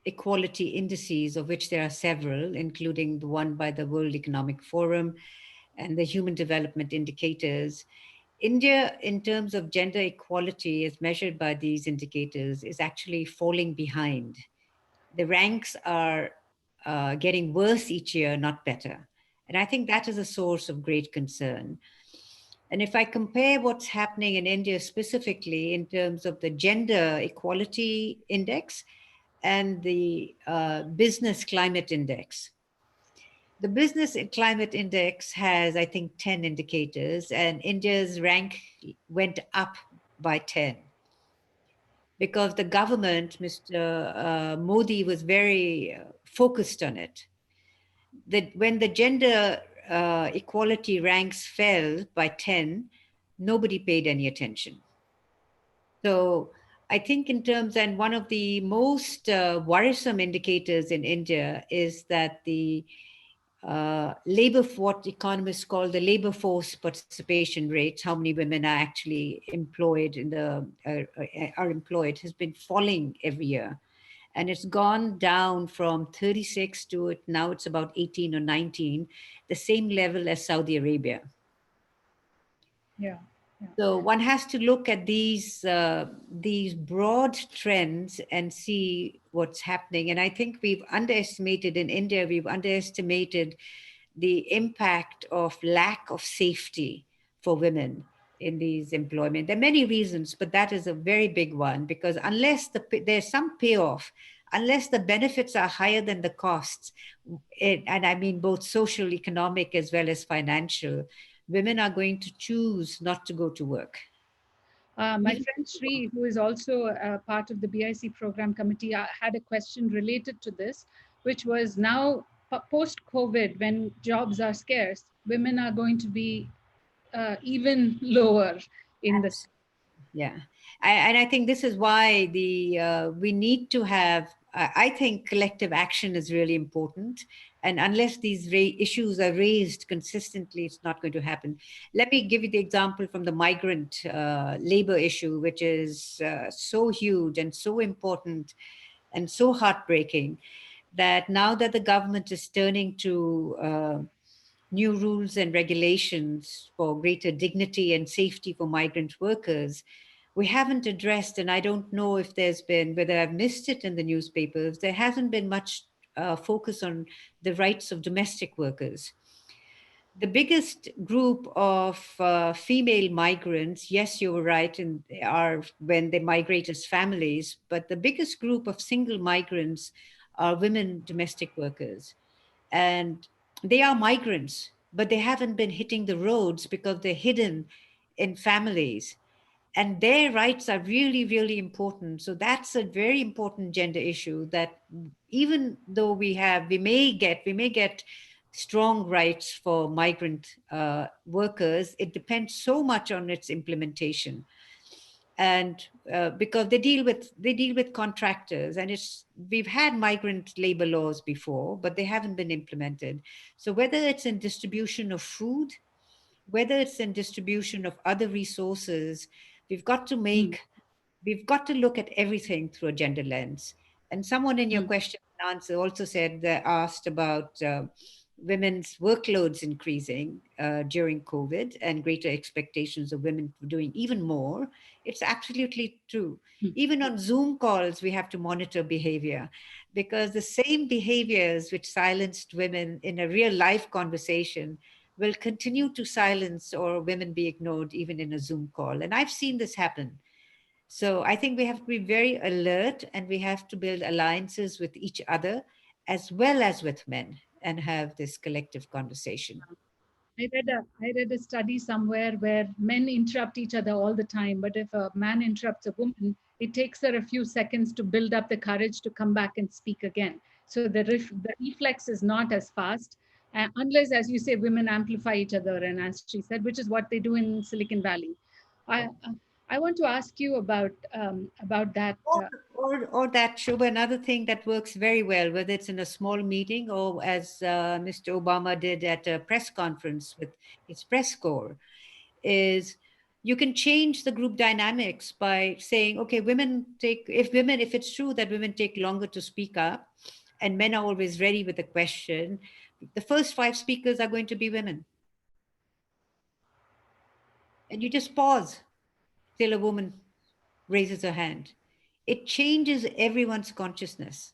equality indices, of which there are several, including the one by the World Economic Forum and the Human Development Indicators. India, in terms of gender equality, as measured by these indicators, is actually falling behind. The ranks are getting worse each year, not better. And I think that is a source of great concern. And if I compare what's happening in India specifically in terms of the gender equality index and the business climate index, the business climate index has, I think, 10 indicators, and India's rank went up by 10 because the government, Mr. Modi, was very focused on it. That when the gender equality ranks fell by 10, nobody paid any attention. So I think in terms, and one of the most worrisome indicators in India is that the labor, what economists call the labor force participation rates, how many women are actually employed in the are employed, has been falling every year, and it's gone down from 36 to now it's about 18 or 19, the same level as Saudi Arabia. Yeah. So one has to look at these broad trends and see what's happening. And I think we've underestimated in India, we've underestimated the impact of lack of safety for women in these employment. There are many reasons, but that is a very big one, because unless there's some payoff, unless the benefits are higher than the costs, and I mean both social, economic, as well as financial, women are going to choose not to go to work. My friend Sri, who is also part of the BIC program committee, had a question related to this, which was now post-COVID, when jobs are scarce, women are going to be even lower in this. Yeah, and I think this is why we need to have. I think collective action is really important, and unless these issues are raised consistently, it's not going to happen. Let me give you the example from the migrant labor issue, which is so huge and so important and so heartbreaking, that now that the government is turning to new rules and regulations for greater dignity and safety for migrant workers, we haven't addressed, and I don't know if there's been, whether I've missed it in the newspapers, there hasn't been much focus on the rights of domestic workers. The biggest group of female migrants, yes, you were right, and they are when they migrate as families, but the biggest group of single migrants are women domestic workers. And they are migrants, but they haven't been hitting the roads because they're hidden in families, and their rights are really, really important. So that's a very important gender issue, that even though we may get strong rights for migrant workers, it depends so much on its implementation. And because they deal with contractors, and we've had migrant labor laws before, but they haven't been implemented. So whether it's in distribution of food, whether it's in distribution of other resources, we've got to Mm. look at everything through a gender lens. And someone in your Mm. question and answer also asked about women's workloads increasing during COVID and greater expectations of women doing even more. It's absolutely true. Mm. Even on Zoom calls, we have to monitor behavior, because the same behaviors which silenced women in a real life conversation will continue to silence or women be ignored even in a Zoom call. And I've seen this happen. So I think we have to be very alert, and we have to build alliances with each other as well as with men and have this collective conversation. I read a study somewhere where men interrupt each other all the time, but if a man interrupts a woman, it takes her a few seconds to build up the courage to come back and speak again. So the reflex is not as fast, unless, as you say, women amplify each other, and as she said, which is what they do in Silicon Valley. I I want to ask you about that. Or that, Shoba, another thing that works very well, whether it's in a small meeting or as Mr. Obama did at a press conference with his press corps, is you can change the group dynamics by saying, okay, if it's true that women take longer to speak up and men are always ready with a question, the first 5 speakers are going to be women. And you just pause till a woman raises her hand. It changes everyone's consciousness.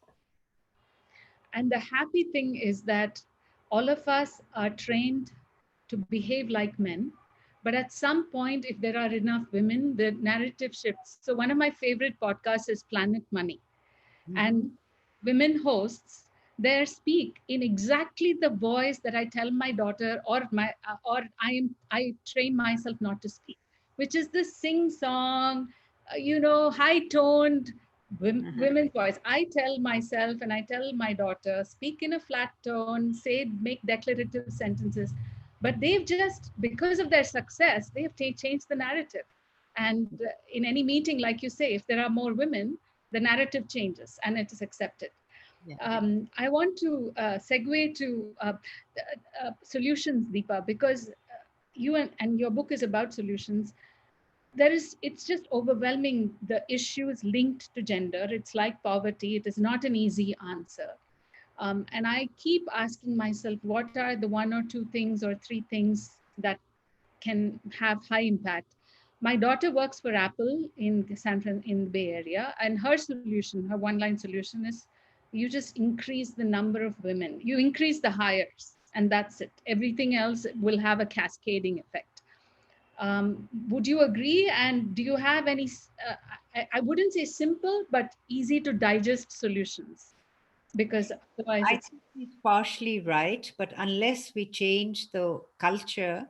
And the happy thing is that all of us are trained to behave like men. But at some point, if there are enough women, the narrative shifts. So, one of my favorite podcasts is Planet Money. And women hosts there speak in exactly the voice that I tell my daughter, or I train myself not to speak, which is the sing song, high toned women's voice. I tell myself and I tell my daughter, speak in a flat tone, make declarative sentences. But they've just, because of their success, they have changed the narrative. And in any meeting, like you say, if there are more women, the narrative changes and it is accepted. Yeah. I want to segue to solutions, Deepa, because you and your book is about solutions. It's just overwhelming, the issues linked to gender. It's like poverty. It is not an easy answer. And I keep asking myself, what are the one or two things or three things that can have high impact? My daughter works for Apple in in the Bay Area, and her solution, her one-line solution is you just increase the number of women, you increase the hires, and that's it. Everything else will have a cascading effect. Would you agree? And do you have any, I wouldn't say simple, but easy to digest solutions? Because otherwise I it's, think he's partially right, but unless we change the culture,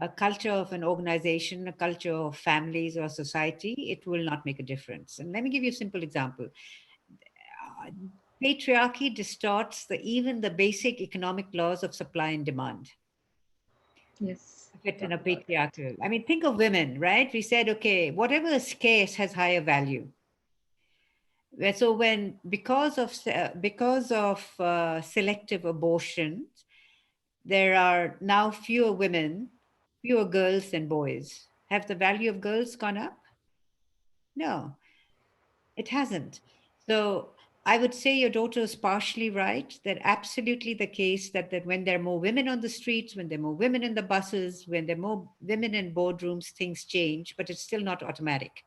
a culture of an organization, a culture of families or society, it will not make a difference. And let me give you a simple example. Uh, Patriarchy distorts even the basic economic laws of supply and demand. yes, we Fit in talked a about that. patriarchal. I mean, think of women, right? We said, okay, whatever is scarce has higher value. So when because of selective abortion, there are now fewer women, fewer girls than boys. Have the value of girls gone up? No, it hasn't. So I would say your daughter is partially right. That absolutely the case that when there are more women on the streets, when there are more women in the buses, when there are more women in boardrooms, things change, but it's still not automatic.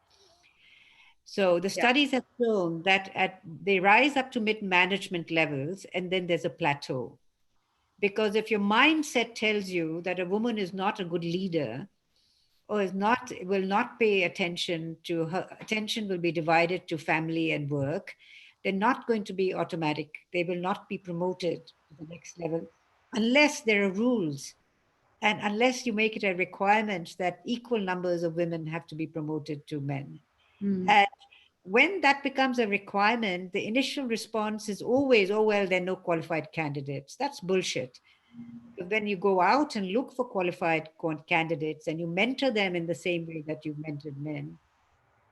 So the Yeah. studies have shown that they rise up to mid-management levels and then there's a plateau. Because if your mindset tells you that a woman is not a good leader or will not pay attention to her, attention will be divided to family and work, they're not going to be automatic. They will not be promoted to the next level unless there are rules and unless you make it a requirement that equal numbers of women have to be promoted to men. Mm, And when that becomes a requirement, the initial response is always, oh, well, there are no qualified candidates. That's bullshit. When you go out and look for qualified candidates and you mentor them in the same way that you've mentored men,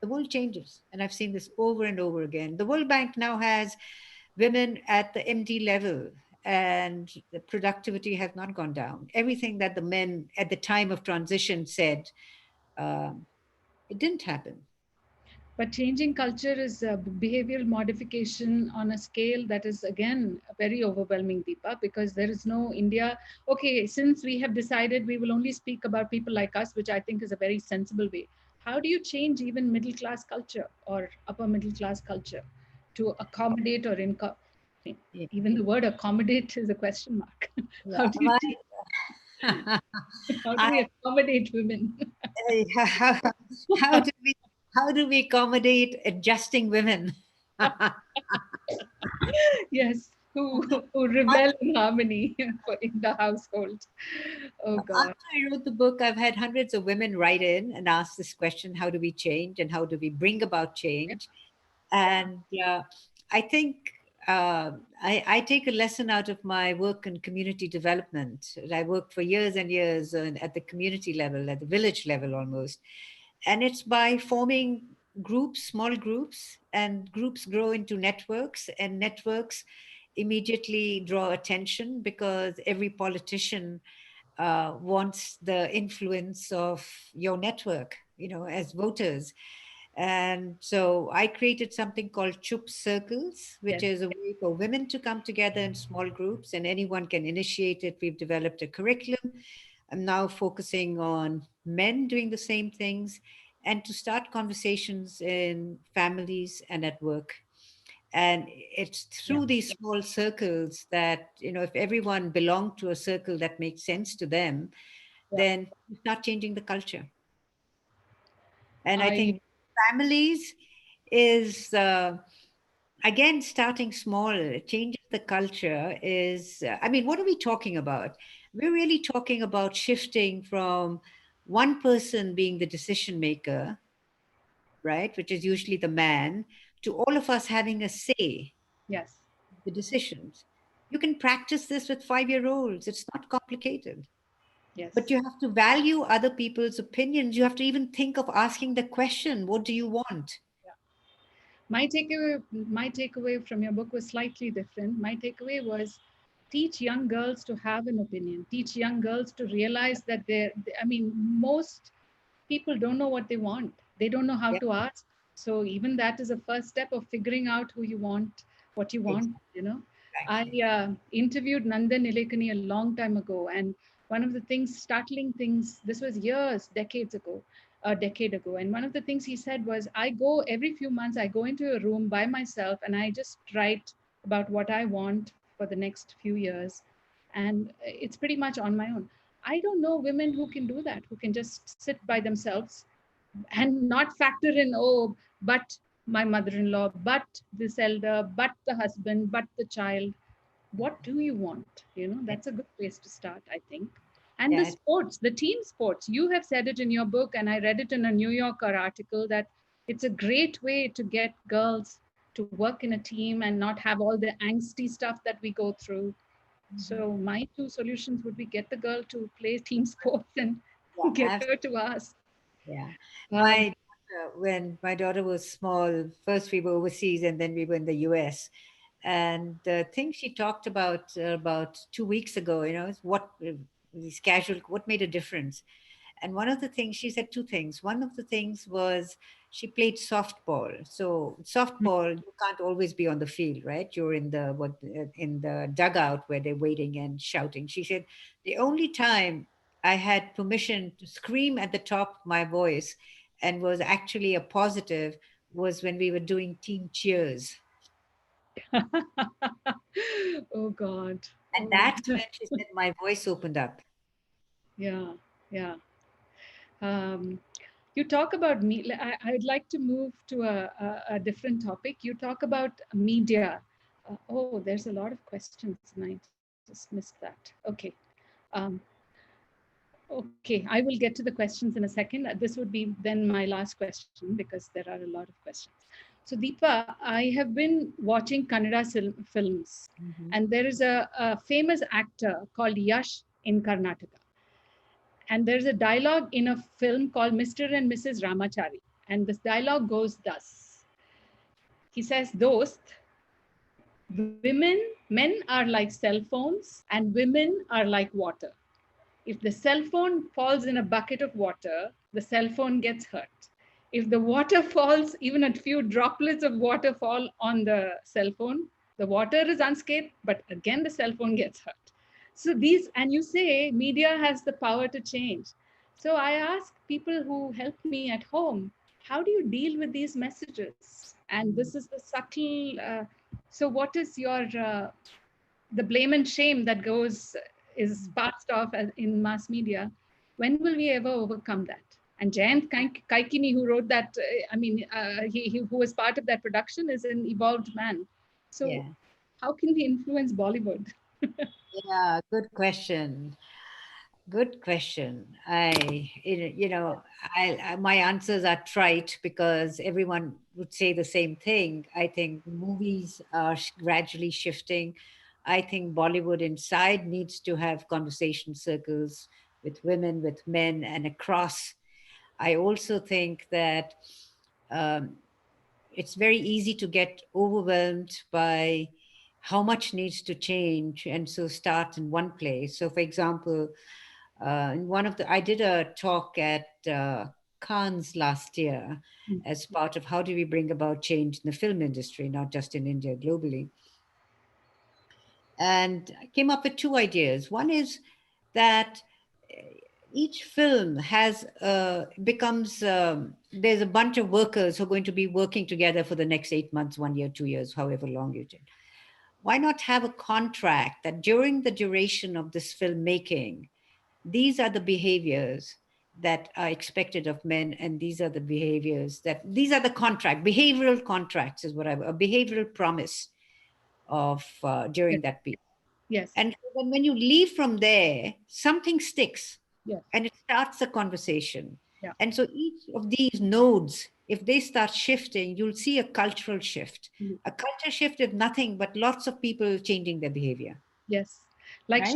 the world changes. And I've seen this over and over again. The World Bank now has women at the MD level, and the productivity has not gone down. Everything that the men at the time of transition said, um, it didn't happen. but changing culture is behavioral modification on a scale that is again very overwhelming, Deepa, because there is no India. Okay, since we have decided we will only speak about people like us, which I think is a very sensible way. How do you change even middle class culture or upper middle class culture to accommodate or Yeah. even the word accommodate is a question mark. Yeah. How do you how do I, we accommodate women? how, how do we how do we accommodate adjusting women? Yes, who rebel in harmony in the household. Oh After God. I wrote the book, I've had hundreds of women write in and ask this question: how do we change and how do we bring about Yeah, change? yeah, And I think I take a lesson out of my work in community development. I worked for years and years at the community level, at the village level almost. And it's by forming groups, small groups, and groups grow into networks, and networks immediately draw attention because every politician wants the influence of your network, as voters. And so I created something called Chup Circles, which yes, is a way for women to come together in small groups, and anyone can initiate it. We've developed a curriculum. I'm now focusing on men doing the same things and to start conversations in families and at work. And it's yeah, through these small circles that, if everyone belonged to a circle that makes sense to them, yeah. then you start changing the culture. And I I think families is, again, starting small, changes the culture is, I mean, what are we talking about? We're really talking about shifting from one person being the decision maker, right, which is usually the man, to all of us having a say yes, the decisions. You can practice this with 5-year-olds. It's not complicated. But yes. you have to value other people's opinions. You have to even think of asking the question, what do you want? my takeaway from your book was slightly different. My takeaway was teach young girls to have an opinion, teach young girls to realize that I mean, most people don't know what they want. They don't know how Yeah, to ask. So even that is a first step of figuring out who you want, what you want, you know. I exactly. interviewed Nandan Nilekani a long time ago, and one of the things, startling things, this was years, decades ago, a decade ago, and one of the things he said was, I go every few months, I go into a room by myself and I just write about what I want for the next few years, and it's pretty much on my own. I don't know women who can do that, who can just sit by themselves and not factor in, oh, but my mother-in-law, but this elder, but the husband, but the child. What do you want? You know, that's a good place to start, I think. And the Yeah, sports, the team sports, you have said it in your book, and I read it in a New Yorker article, that it's a great way to get girls to work in a team and not have all the angsty stuff that we go through. So my two solutions would be get the girl to play team sports and get yeah, her to ask. yeah. Um, When my daughter was small, first we were overseas and then we were in the US. And the thing she talked about 2 weeks ago, is what these casual, what made a difference. And one of the things she said, two things. One of the things was she played softball. So softball, you can't always be on the field, right? You're in the dugout where they're waiting and shouting. She said the only time I had permission to scream at the top of my voice and was actually a positive was when we were doing team cheers. oh God. And Oh, that's when she said my voice opened up. yeah, yeah. Um, you talk about me. I'd like to move to a different topic. You talk about media. Oh, there's a lot of questions, and I just missed that. Okay. Um, okay, I will get to the questions in a second. This would be then my last question because there are a lot of questions. So, Deepa, I have been watching Kannada films, Mhm. and there is a famous actor called Yash in Karnataka. And there's a dialogue in a film called Mr. and Mrs. Ramachari. And this dialogue goes thus. He says, Dost, women, men are like cell phones and women are like water. If the cell phone falls in a bucket of water, the cell phone gets hurt. If the water falls, even a few droplets of water fall on the cell phone, the water is unscathed, but again the cell phone gets hurt. So these, and you say media has the power to change. So I ask people who help me at home, how do you deal with these messages? And this is the subtle. So what is your the blame and shame that goes is passed off in mass media? When will we ever overcome that? And Jayant Kaikini, who wrote that, he who was part of that production, is an evolved man. So Yeah. how can we influence Bollywood? Yeah, good question. Good question. My answers are trite because everyone would say the same thing. I think movies are gradually shifting. I think Bollywood inside needs to have conversation circles with women, with men, and across. I also think that um, it's very easy to get overwhelmed by how much needs to change and so start in one place. So for example, in one of the I did a talk at Cannes last year as part of how do we bring about change in the film industry, not just in India, globally. And I came up with two ideas. One is that each film has becomes there's a bunch of workers who are going to be working together for the next 8 months, 1 year, 2 years, however long you did. Why not have a contract that during the duration of this filmmaking, these are the behaviors that are expected of men, and these are the behavioral contracts is what a behavioral promise of Yes, during that period. yes, And then when you leave from there, something sticks yes, and it starts a conversation. yeah, And so each of these nodes, if they start shifting, you'll see a cultural shift. mm, A culture shift is nothing but lots of people changing their behavior, yes. Like right?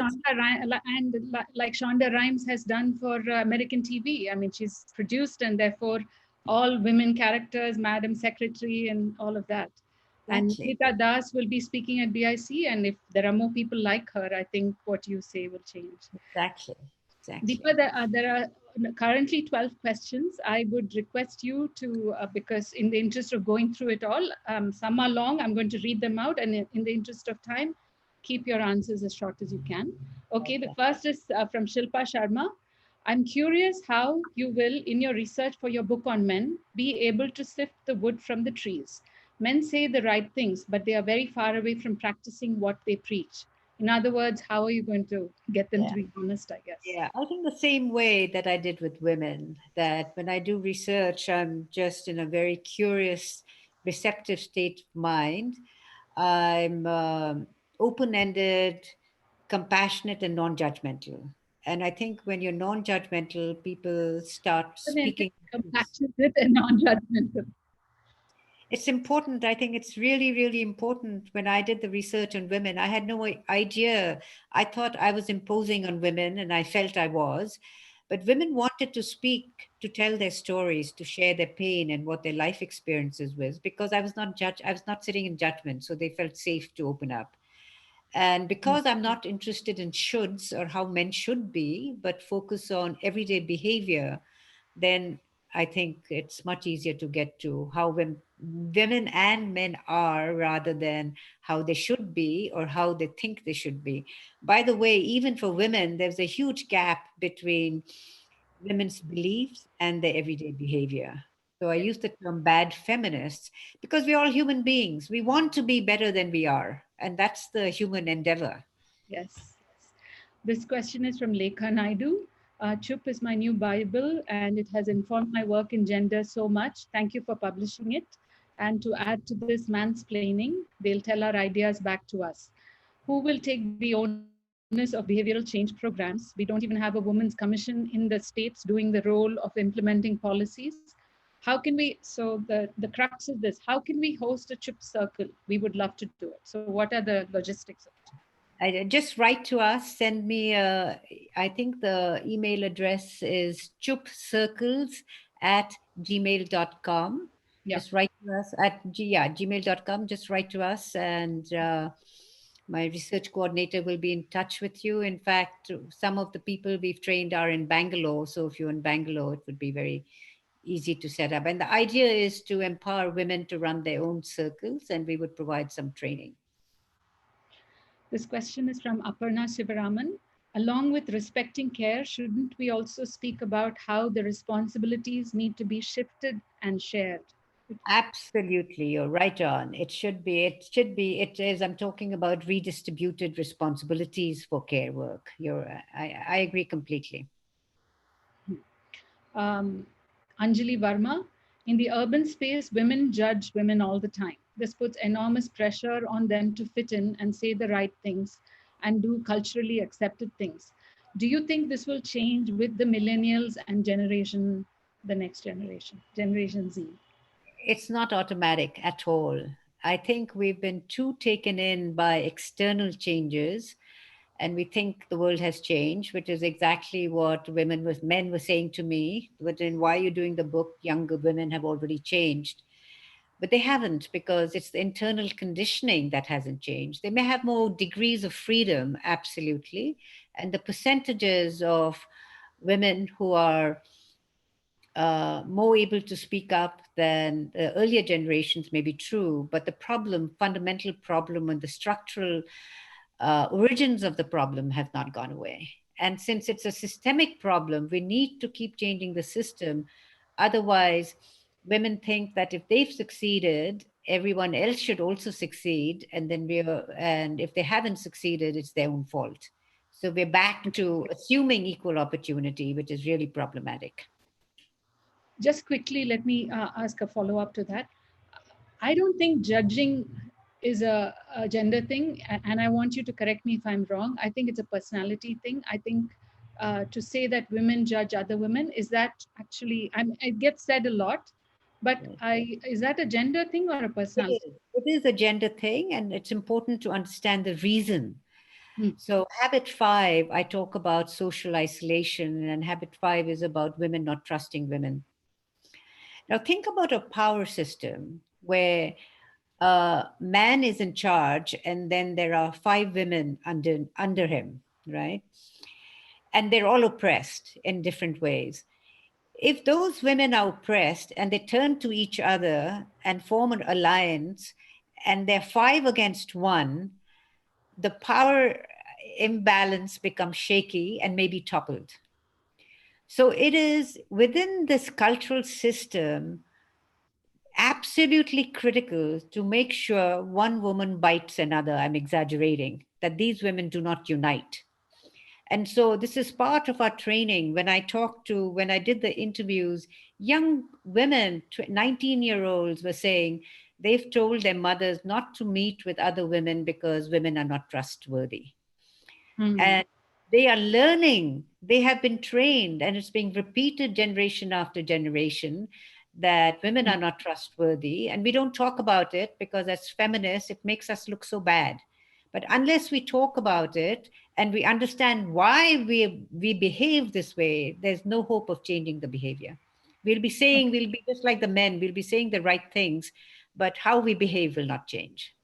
Shonda Rhimes has done for American TV. I mean, she's produced and therefore all women characters, Madam Secretary, and all of that. And Exactly. Nita Das will be speaking at BIC, and if there are more people like her, I think what you say will change. Exactly. Exactly. Deepa, there are currently 12 questions. I would request you to, because in the interest of going through it all, some are long, I'm going to read them out, and in the interest of time, keep your answers as short as you can. Okay, the Okay. first is from Shilpa Sharma. I'm curious how you will, in your research for your book on men, be able to sift the wood from the trees. Men say the right things, but they are very far away from practicing what they preach. In other words, how are you going to get them Yeah. to be honest, I guess? Yeah, I think the same way that I did with women, that when I do research, I'm just in a very curious, receptive state of mind. I'm open-ended, compassionate, and non-judgmental. And I think when you're non-judgmental, people start Open-ended, speaking. compassionate, and non-judgmental. It's important. I think it's really, really important. When I did the research on women, I had no idea. I thought I was imposing on women, and I felt I was. But women wanted to speak, to tell their stories, to share their pain and what their life experiences was, because I was not judged. I was not sitting in judgment, so they felt safe to open up. And because I'm not interested in shoulds or how men should be, but focus on everyday behavior, then I think it's much easier to get to how women and men are rather than how they should be or how they think they should be. By the way, even for women, there's a huge gap between women's beliefs and their everyday behavior. So I Yes, use the term bad feminists because we're all human beings. We want to be better than we are. And that's the human endeavor. yes. This question is from Lekha Naidu. Chup is my new Bible, and it has informed my work in gender so much. Thank you for publishing it. And to add to this mansplaining, they'll tell our ideas back to us. Who will take the onus of behavioral change programs? We don't even have a women's commission in the states doing the role of implementing policies. How can we, so the crux is this, how can we host a CHUP circle? We would love to do it. So what are the logistics of it? Just write to us. Send me I think the email address is chupcircles@gmail.com. Yeah. Just write to us at gmail.com. Just write to us, and my research coordinator will be in touch with you. In fact, some of the people we've trained are in Bangalore. So if you're in Bangalore, it would be very easy to set up. And the idea is to empower women to run their own circles, and we would provide some training. This question is from Aparna Sivaraman. Along with respecting care, shouldn't we also speak about how the responsibilities need to be shifted and shared? Absolutely, you're right on. It is, I'm talking about redistributed responsibilities for care work. I agree completely. Anjali Varma, in the urban space, women judge women all the time. This puts enormous pressure on them to fit in and say the right things and do culturally accepted things. Do you think this will change with the millennials and the next generation, Generation Z? It's not automatic at all. I think we've been too taken in by external changes, and we think the world has changed, which is exactly what men were saying to me. But then why are you doing the book? Younger women have already changed. But they haven't, because it's the internal conditioning that hasn't changed. They may have more degrees of freedom, absolutely. And the percentages of women who are more able to speak up than the earlier generations may be true, but the fundamental problem, and the structural origins of the problem have not gone away. And since it's a systemic problem, we need to keep changing the system. Otherwise, women think that if they've succeeded, everyone else should also succeed. And if they haven't succeeded, it's their own fault. So we're back to assuming equal opportunity, which is really problematic. Just quickly, let me ask a follow up to that. I don't think judging is a gender thing, and I want you to correct me if I'm wrong. I think it's a personality thing. I think to say that women judge other women, is that actually, it gets said a lot, but is that a gender thing or a It personality? is. It is a gender thing, and it's important to understand the reason. Hmm. So, habit 5, I talk about social isolation, and habit 5 is about women not trusting women. Now, think about a power system where man is in charge, and then there are five women under him, right? And they're all oppressed in different ways. If those women are oppressed and they turn to each other and form an alliance, and they're five against one, the power imbalance becomes shaky and maybe toppled. So it is within this cultural system absolutely critical to make sure one woman bites another. I'm exaggerating, that these women do not unite. And so this is part of our training. When I did the interviews, young women, 19-year-olds were saying they've told their mothers not to meet with other women because women are not trustworthy. Hmm. And they are learning, they have been trained, and it's being repeated generation after generation that women are not trustworthy. And we don't talk about it because, as feminists, it makes us look so bad. But unless we talk about it and we understand why we behave this way, there's no hope of changing the behavior. We'll be just like the men, we'll be saying the right things, but how we behave will not change.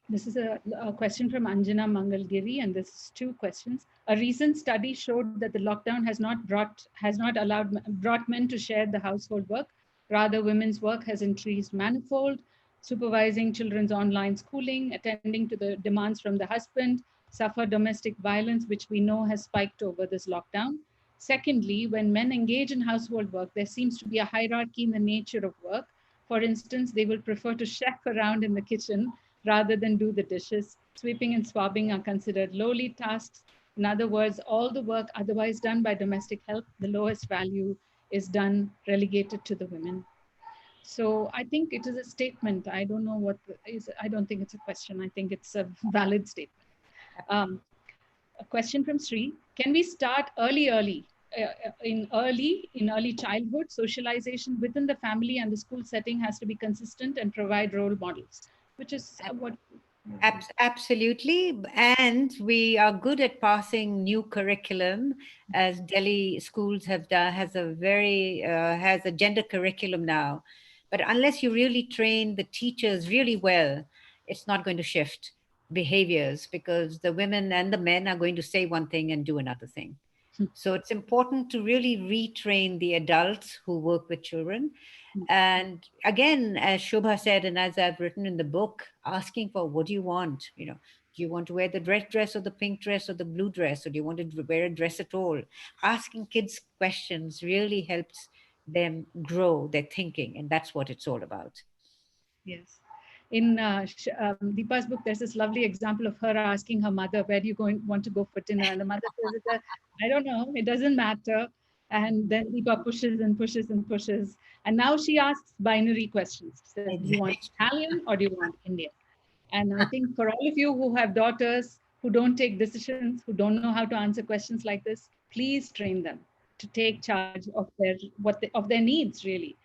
This is a question from Anjana Mangalgiri, and this is two questions. A recent study showed that the lockdown has not brought men to share the household work. Rather, women's work has increased manifold, supervising children's online schooling, attending to the demands from the husband, suffer domestic violence, which we know has spiked over this lockdown. Secondly, when men engage in household work, there seems to be a hierarchy in the nature of work. For instance, they will prefer to chef around in the kitchen rather than do the dishes. Sweeping and swabbing are considered lowly tasks. In other words, all the work otherwise done by domestic help, the lowest value, is done relegated to the women. So I think it is a statement. I don't know what is. I don't think it's a question. I think it's a valid statement. Um, a question from Sri: can we start in early childhood? Socialization within the family and the school setting has to be consistent and provide role models, which is what. Absolutely. And we are good at passing new curriculum, as Delhi schools have done, has a gender curriculum now. But unless you really train the teachers really well, it's not going to shift behaviors, because the women and the men are going to say one thing and do another thing. So it's important to really retrain the adults who work with children. And again, as Shobha said, and as I've written in the book, asking for, what do you want? Do you want to wear the red dress or the pink dress or the blue dress, or do you want to wear a dress at all? Asking kids questions really helps them grow their thinking, and that's what it's all about. Yes. In Deepa's book, there's this lovely example of her asking her mother, where do you want to go for dinner? And the mother says, I don't know, it doesn't matter. And then Deepa pushes and pushes and pushes. And now she asks binary questions. She says, do you want Italian or do you want Indian? And I think for all of you who have daughters who don't take decisions, who don't know how to answer questions like this, please train them to take charge of of their needs, really.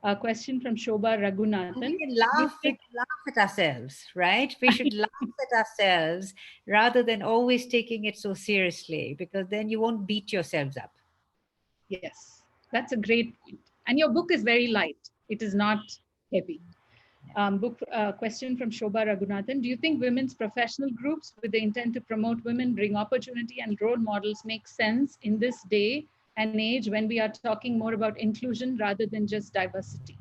A question from Shoba We Raghunathan. can Do you laugh, we think, can laugh at ourselves, right? We should laugh at ourselves rather than always taking it so seriously, because then you won't beat yourselves up. yes, that's a great point. And your book is very light. It is not heavy. Question from Shoba Raghunathan. Do you think women's professional groups with the intent to promote women, bring opportunity and role models make sense in this day and age when we are talking more about inclusion rather than just diversity?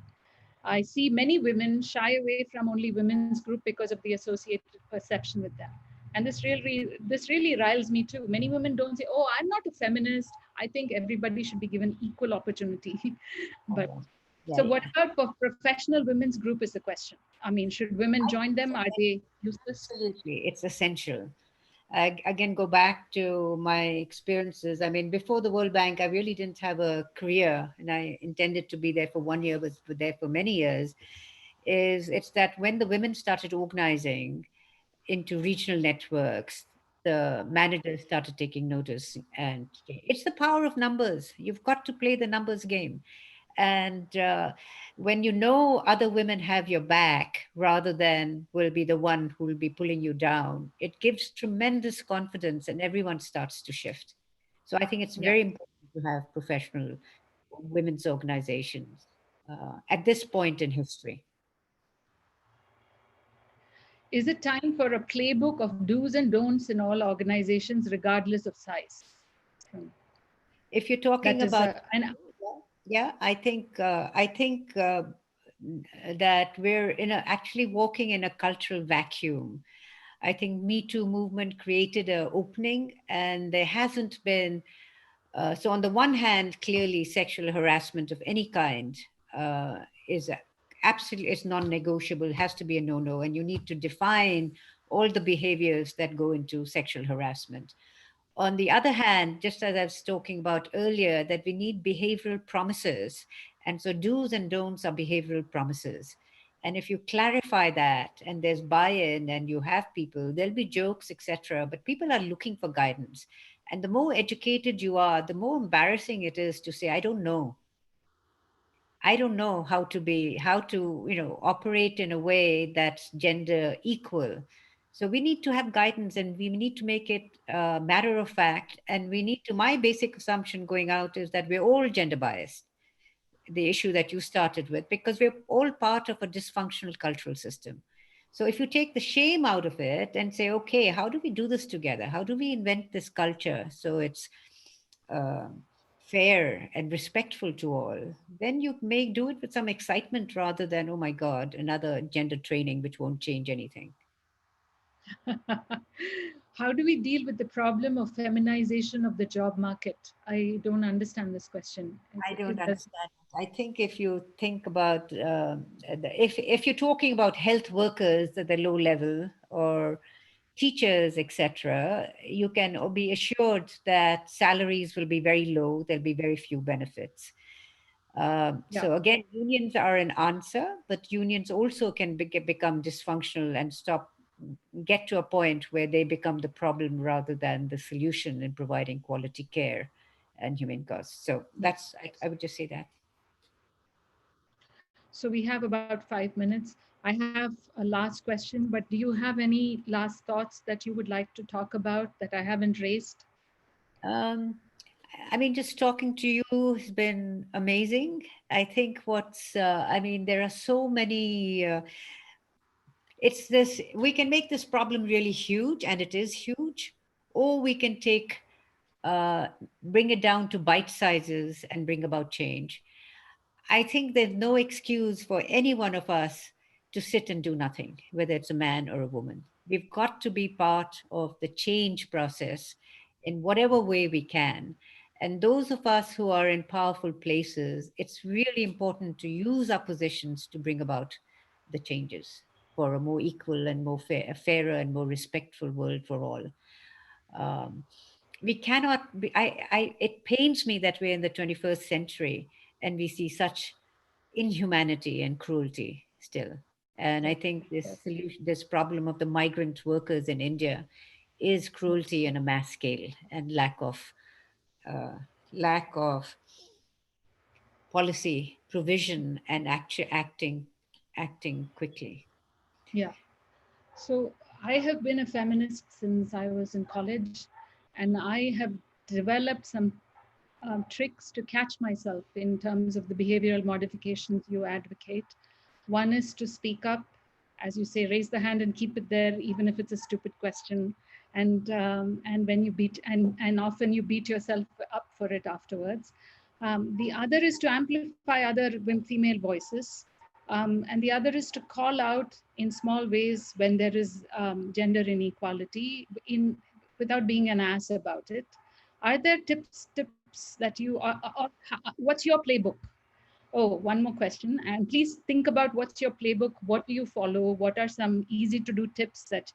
I see many women shy away from only women's group because of the associated perception with them. And this really riles me too. Many women don't say, "Oh, I'm not a feminist. I think everybody should be given equal opportunity." But Yeah, so, what yeah. about for professional women's group is the question. I mean, should women join them? Are they useless? Absolutely, it's essential. I again go back to my experiences. I mean, before the World Bank, I really didn't have a career, and I intended to be there for 1 year, was there for many years. It's that when the women started organizing into regional networks, the managers started taking notice, and it's the power of numbers. You've got to play the numbers game. And when you know other women have your back rather than will be the one who will be pulling you down, it gives tremendous confidence, and everyone starts to shift. So I think it's Yeah. very important to have professional women's organizations. at this point in history. Is it time for a playbook of do's and don'ts in all organizations, regardless of size? If you're talking That is, about, and yeah, I think that we're actually walking in a cultural vacuum. I think Me Too movement created an opening, and there hasn't been. So on the one hand, clearly sexual harassment of any kind is absolutely, it's non-negotiable, has to be a no-no, and you need to define all the behaviors that go into sexual harassment. On the other hand, just as I was talking about earlier, that we need behavioral promises. And so do's and don'ts are behavioral promises. And if you clarify that and there's buy-in and you have people, there'll be jokes, etc. But people are looking for guidance. And the more educated you are, the more embarrassing it is to say, I don't know. I don't know how to, operate in a way that's gender equal. So we need to have guidance, and we need to make it matter of fact. And my basic assumption going out is that we're all gender biased, the issue that you started with, because we're all part of a dysfunctional cultural system. So if you take the shame out of it and say, okay, how do we do this together? How do we invent this culture so it's uh, fair and respectful to all? Then you may do it with some excitement rather than, oh my God, another gender training which won't change anything. how do we deal with the problem of feminization of the job market? I don't understand this question. I don't understand. I think if you think about if you're talking about health workers at the low level or teachers, etc., you can be assured that salaries will be very low. There'll be very few benefits. Yeah. So again, unions are an answer, but unions also can become dysfunctional and get to a point where they become the problem rather than the solution in providing quality care and human costs. So I would just say that. So we have about 5 minutes. I have a last question, but do you have any last thoughts that you would like to talk about that I haven't raised? Um, I mean, just talking to you has been amazing. I think there are so many, we can make this problem really huge, and it is huge, or we can uh, bring it down to bite sizes and bring about change. I think there's no excuse for any one of us to sit and do nothing, whether it's a man or a woman. We've got to be part of the change process in whatever way we can. And those of us who are in powerful places, it's really important to use our positions to bring about the changes for a more equal and more a fairer and more respectful world for all. Um, we cannot be, it pains me that we're in the 21st century and we see such inhumanity and cruelty still. And I think this problem of the migrant workers in India is cruelty on a mass scale and uh, lack of policy provision and acting quickly. Yeah. So I have been a feminist since I was in college, and I have developed some tricks to catch myself in terms of the behavioral modifications you advocate. One is to speak up, as you say, raise the hand and keep it there, even if it's a stupid question. And when you and often you beat yourself up for it afterwards. The other is to amplify other female voices. And the other is to call out in small ways when there is gender inequality without being an ass about it. Are there tips that you what's your playbook? Oh, one more question. And please think about what's your playbook? What do you follow? What are some easy to do tips that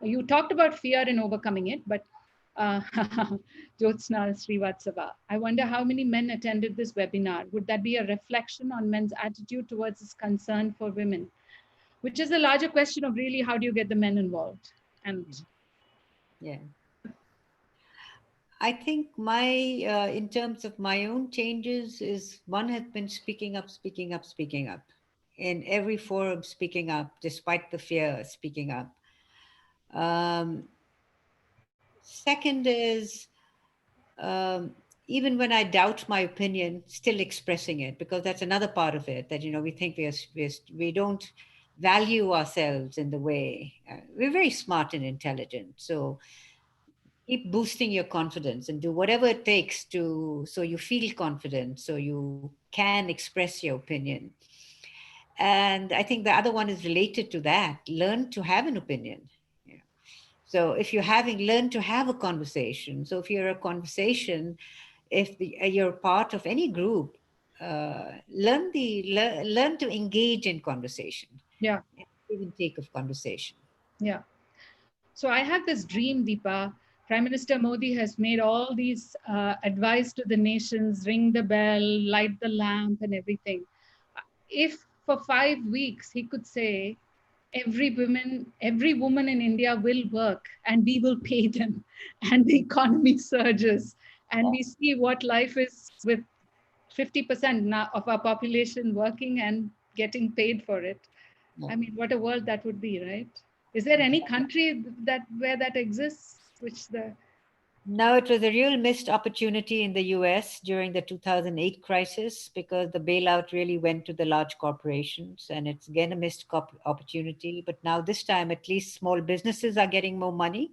you talked about fear in overcoming it, but uh, Jyotsna Srivatsava, I wonder how many men attended this webinar. Would that be a reflection on men's attitude towards this concern for women? Which is a larger question of really how do you get the men involved? And yeah. I think in terms of my own changes, is one has been speaking up, speaking up, speaking up. In every forum, speaking up, despite the fear, speaking up. Second is, even when I doubt my opinion, still expressing it, because that's another part of it that, we think we don't value ourselves in the way we're very smart and intelligent. So keep boosting your confidence and do whatever it takes to so you feel confident, so you can express your opinion. And I think the other one is related to that. Learn to have an opinion. Yeah. So if you're having, learn to have a conversation. So if you're a conversation, if you're part of any group, learn to engage in conversation, Yeah, give and take of conversation. yeah. So I have this dream, Deepa. Prime Minister Modi has made all these advice to the nations, ring the bell, light the lamp, and everything. If for 5 weeks he could say, every woman in India will work and we will pay them, and the economy surges, and we see what life is with 50% now of our population working and getting paid for it. Yeah. I mean, what a world that would be, right? Is there any country that where that exists? Which the No, it was a real missed opportunity in the US during the 2008 crisis, because the bailout really went to the large corporations, and it's again a missed opportunity. But now, this time, at least small businesses are getting more money.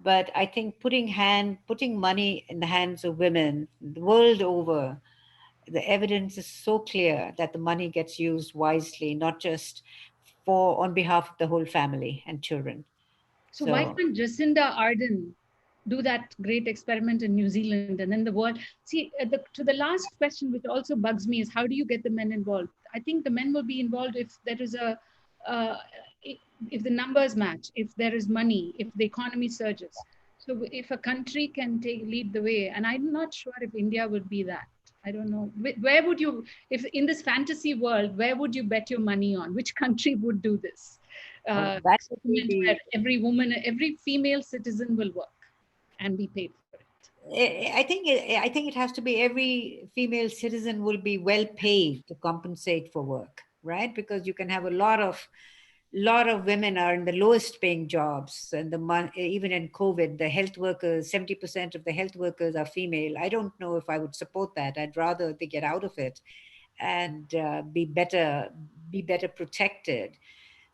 But I think putting money in the hands of women the world over, the evidence is so clear that the money gets used wisely, not just for on behalf of the whole family and children. so why So can't Jacinda Ardern do that great experiment in New Zealand and then the world? See, to the last question, which also bugs me, is how do you get the men involved? I think the men will be involved if there is uh, if the numbers match, if there is money, if the economy surges. So if a country can lead the way, and I'm not sure if India would be that. I don't know. Where would you, if in this fantasy world, where would you bet your money on? Which country would do this? that would Experiment where be every woman, every female citizen will work and be paid for it. I think it has to be every female citizen will be well paid to compensate for work, right? Because you can have a lot of women are in the lowest paying jobs, and even in COVID, the health workers, 70% of the health workers are female. I don't know if I would support that. I'd rather they get out of it and be better protected.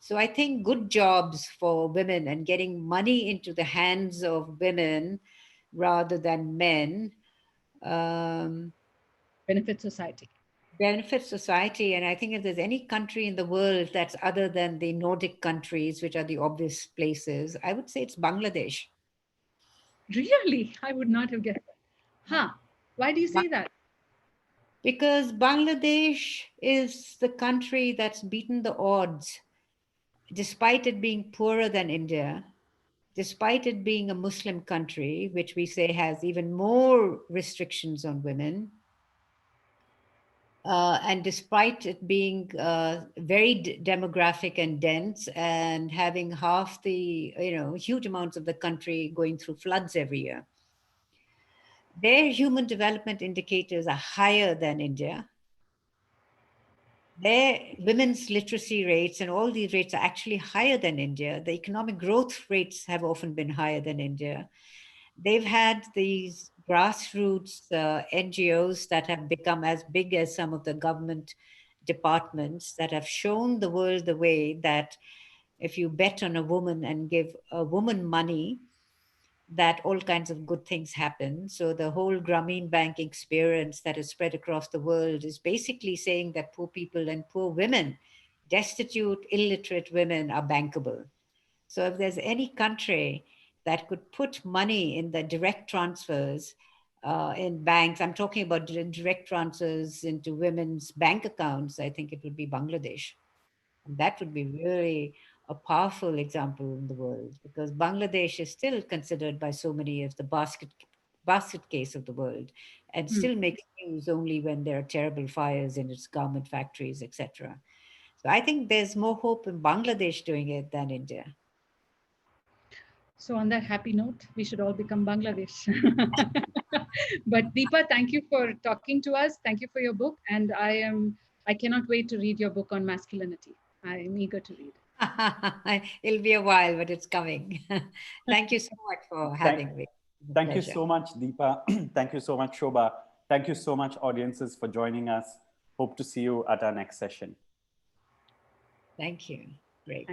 So I think good jobs for women and getting money into the hands of women rather than men um, Benefit society. benefits society. And I think if there's any country in the world that's other than the Nordic countries, which are the obvious places, I would say it's Bangladesh. Really? I would not have guessed that. Huh. Why do you Ba- say that? Because Bangladesh is the country that's beaten the odds, despite it being poorer than India, despite it being a Muslim country, which we say has even more restrictions on women, and despite it being very demographic and dense, and having half the, huge amounts of the country going through floods every year, their human development indicators are higher than India. Their women's literacy rates and all these rates are actually higher than India. The economic growth rates have often been higher than India. They've had these grassroots NGOs that have become as big as some of the government departments, that have shown the world the way that if you bet on a woman and give a woman money, that all kinds of good things happen. So the whole Grameen Bank experience that is spread across the world is basically saying that poor people and poor women, destitute, illiterate women, are bankable. So if there's any country that could put money in the direct transfers in banks, I'm talking about direct transfers into women's bank accounts, I think it would be Bangladesh. And that would be really a powerful example in the world, because Bangladesh is still considered by so many as the basket case of the world, and Hmm. still makes news only when there are terrible fires in its garment factories, etc. So I think there's more hope in Bangladesh doing it than India. So on that happy note, we should all become Bangladesh. But Deepa, thank you for talking to us. Thank you for your book. And I cannot wait to read your book on masculinity. I'm eager to read. It'll be a while, but it's coming. Thank you so much for Thank, having me. Thank you Pleasure. so much, Deepa. Thank you so much, Shoba. Thank you so much, audiences, for joining us. Hope to see you at our next session. Thank you.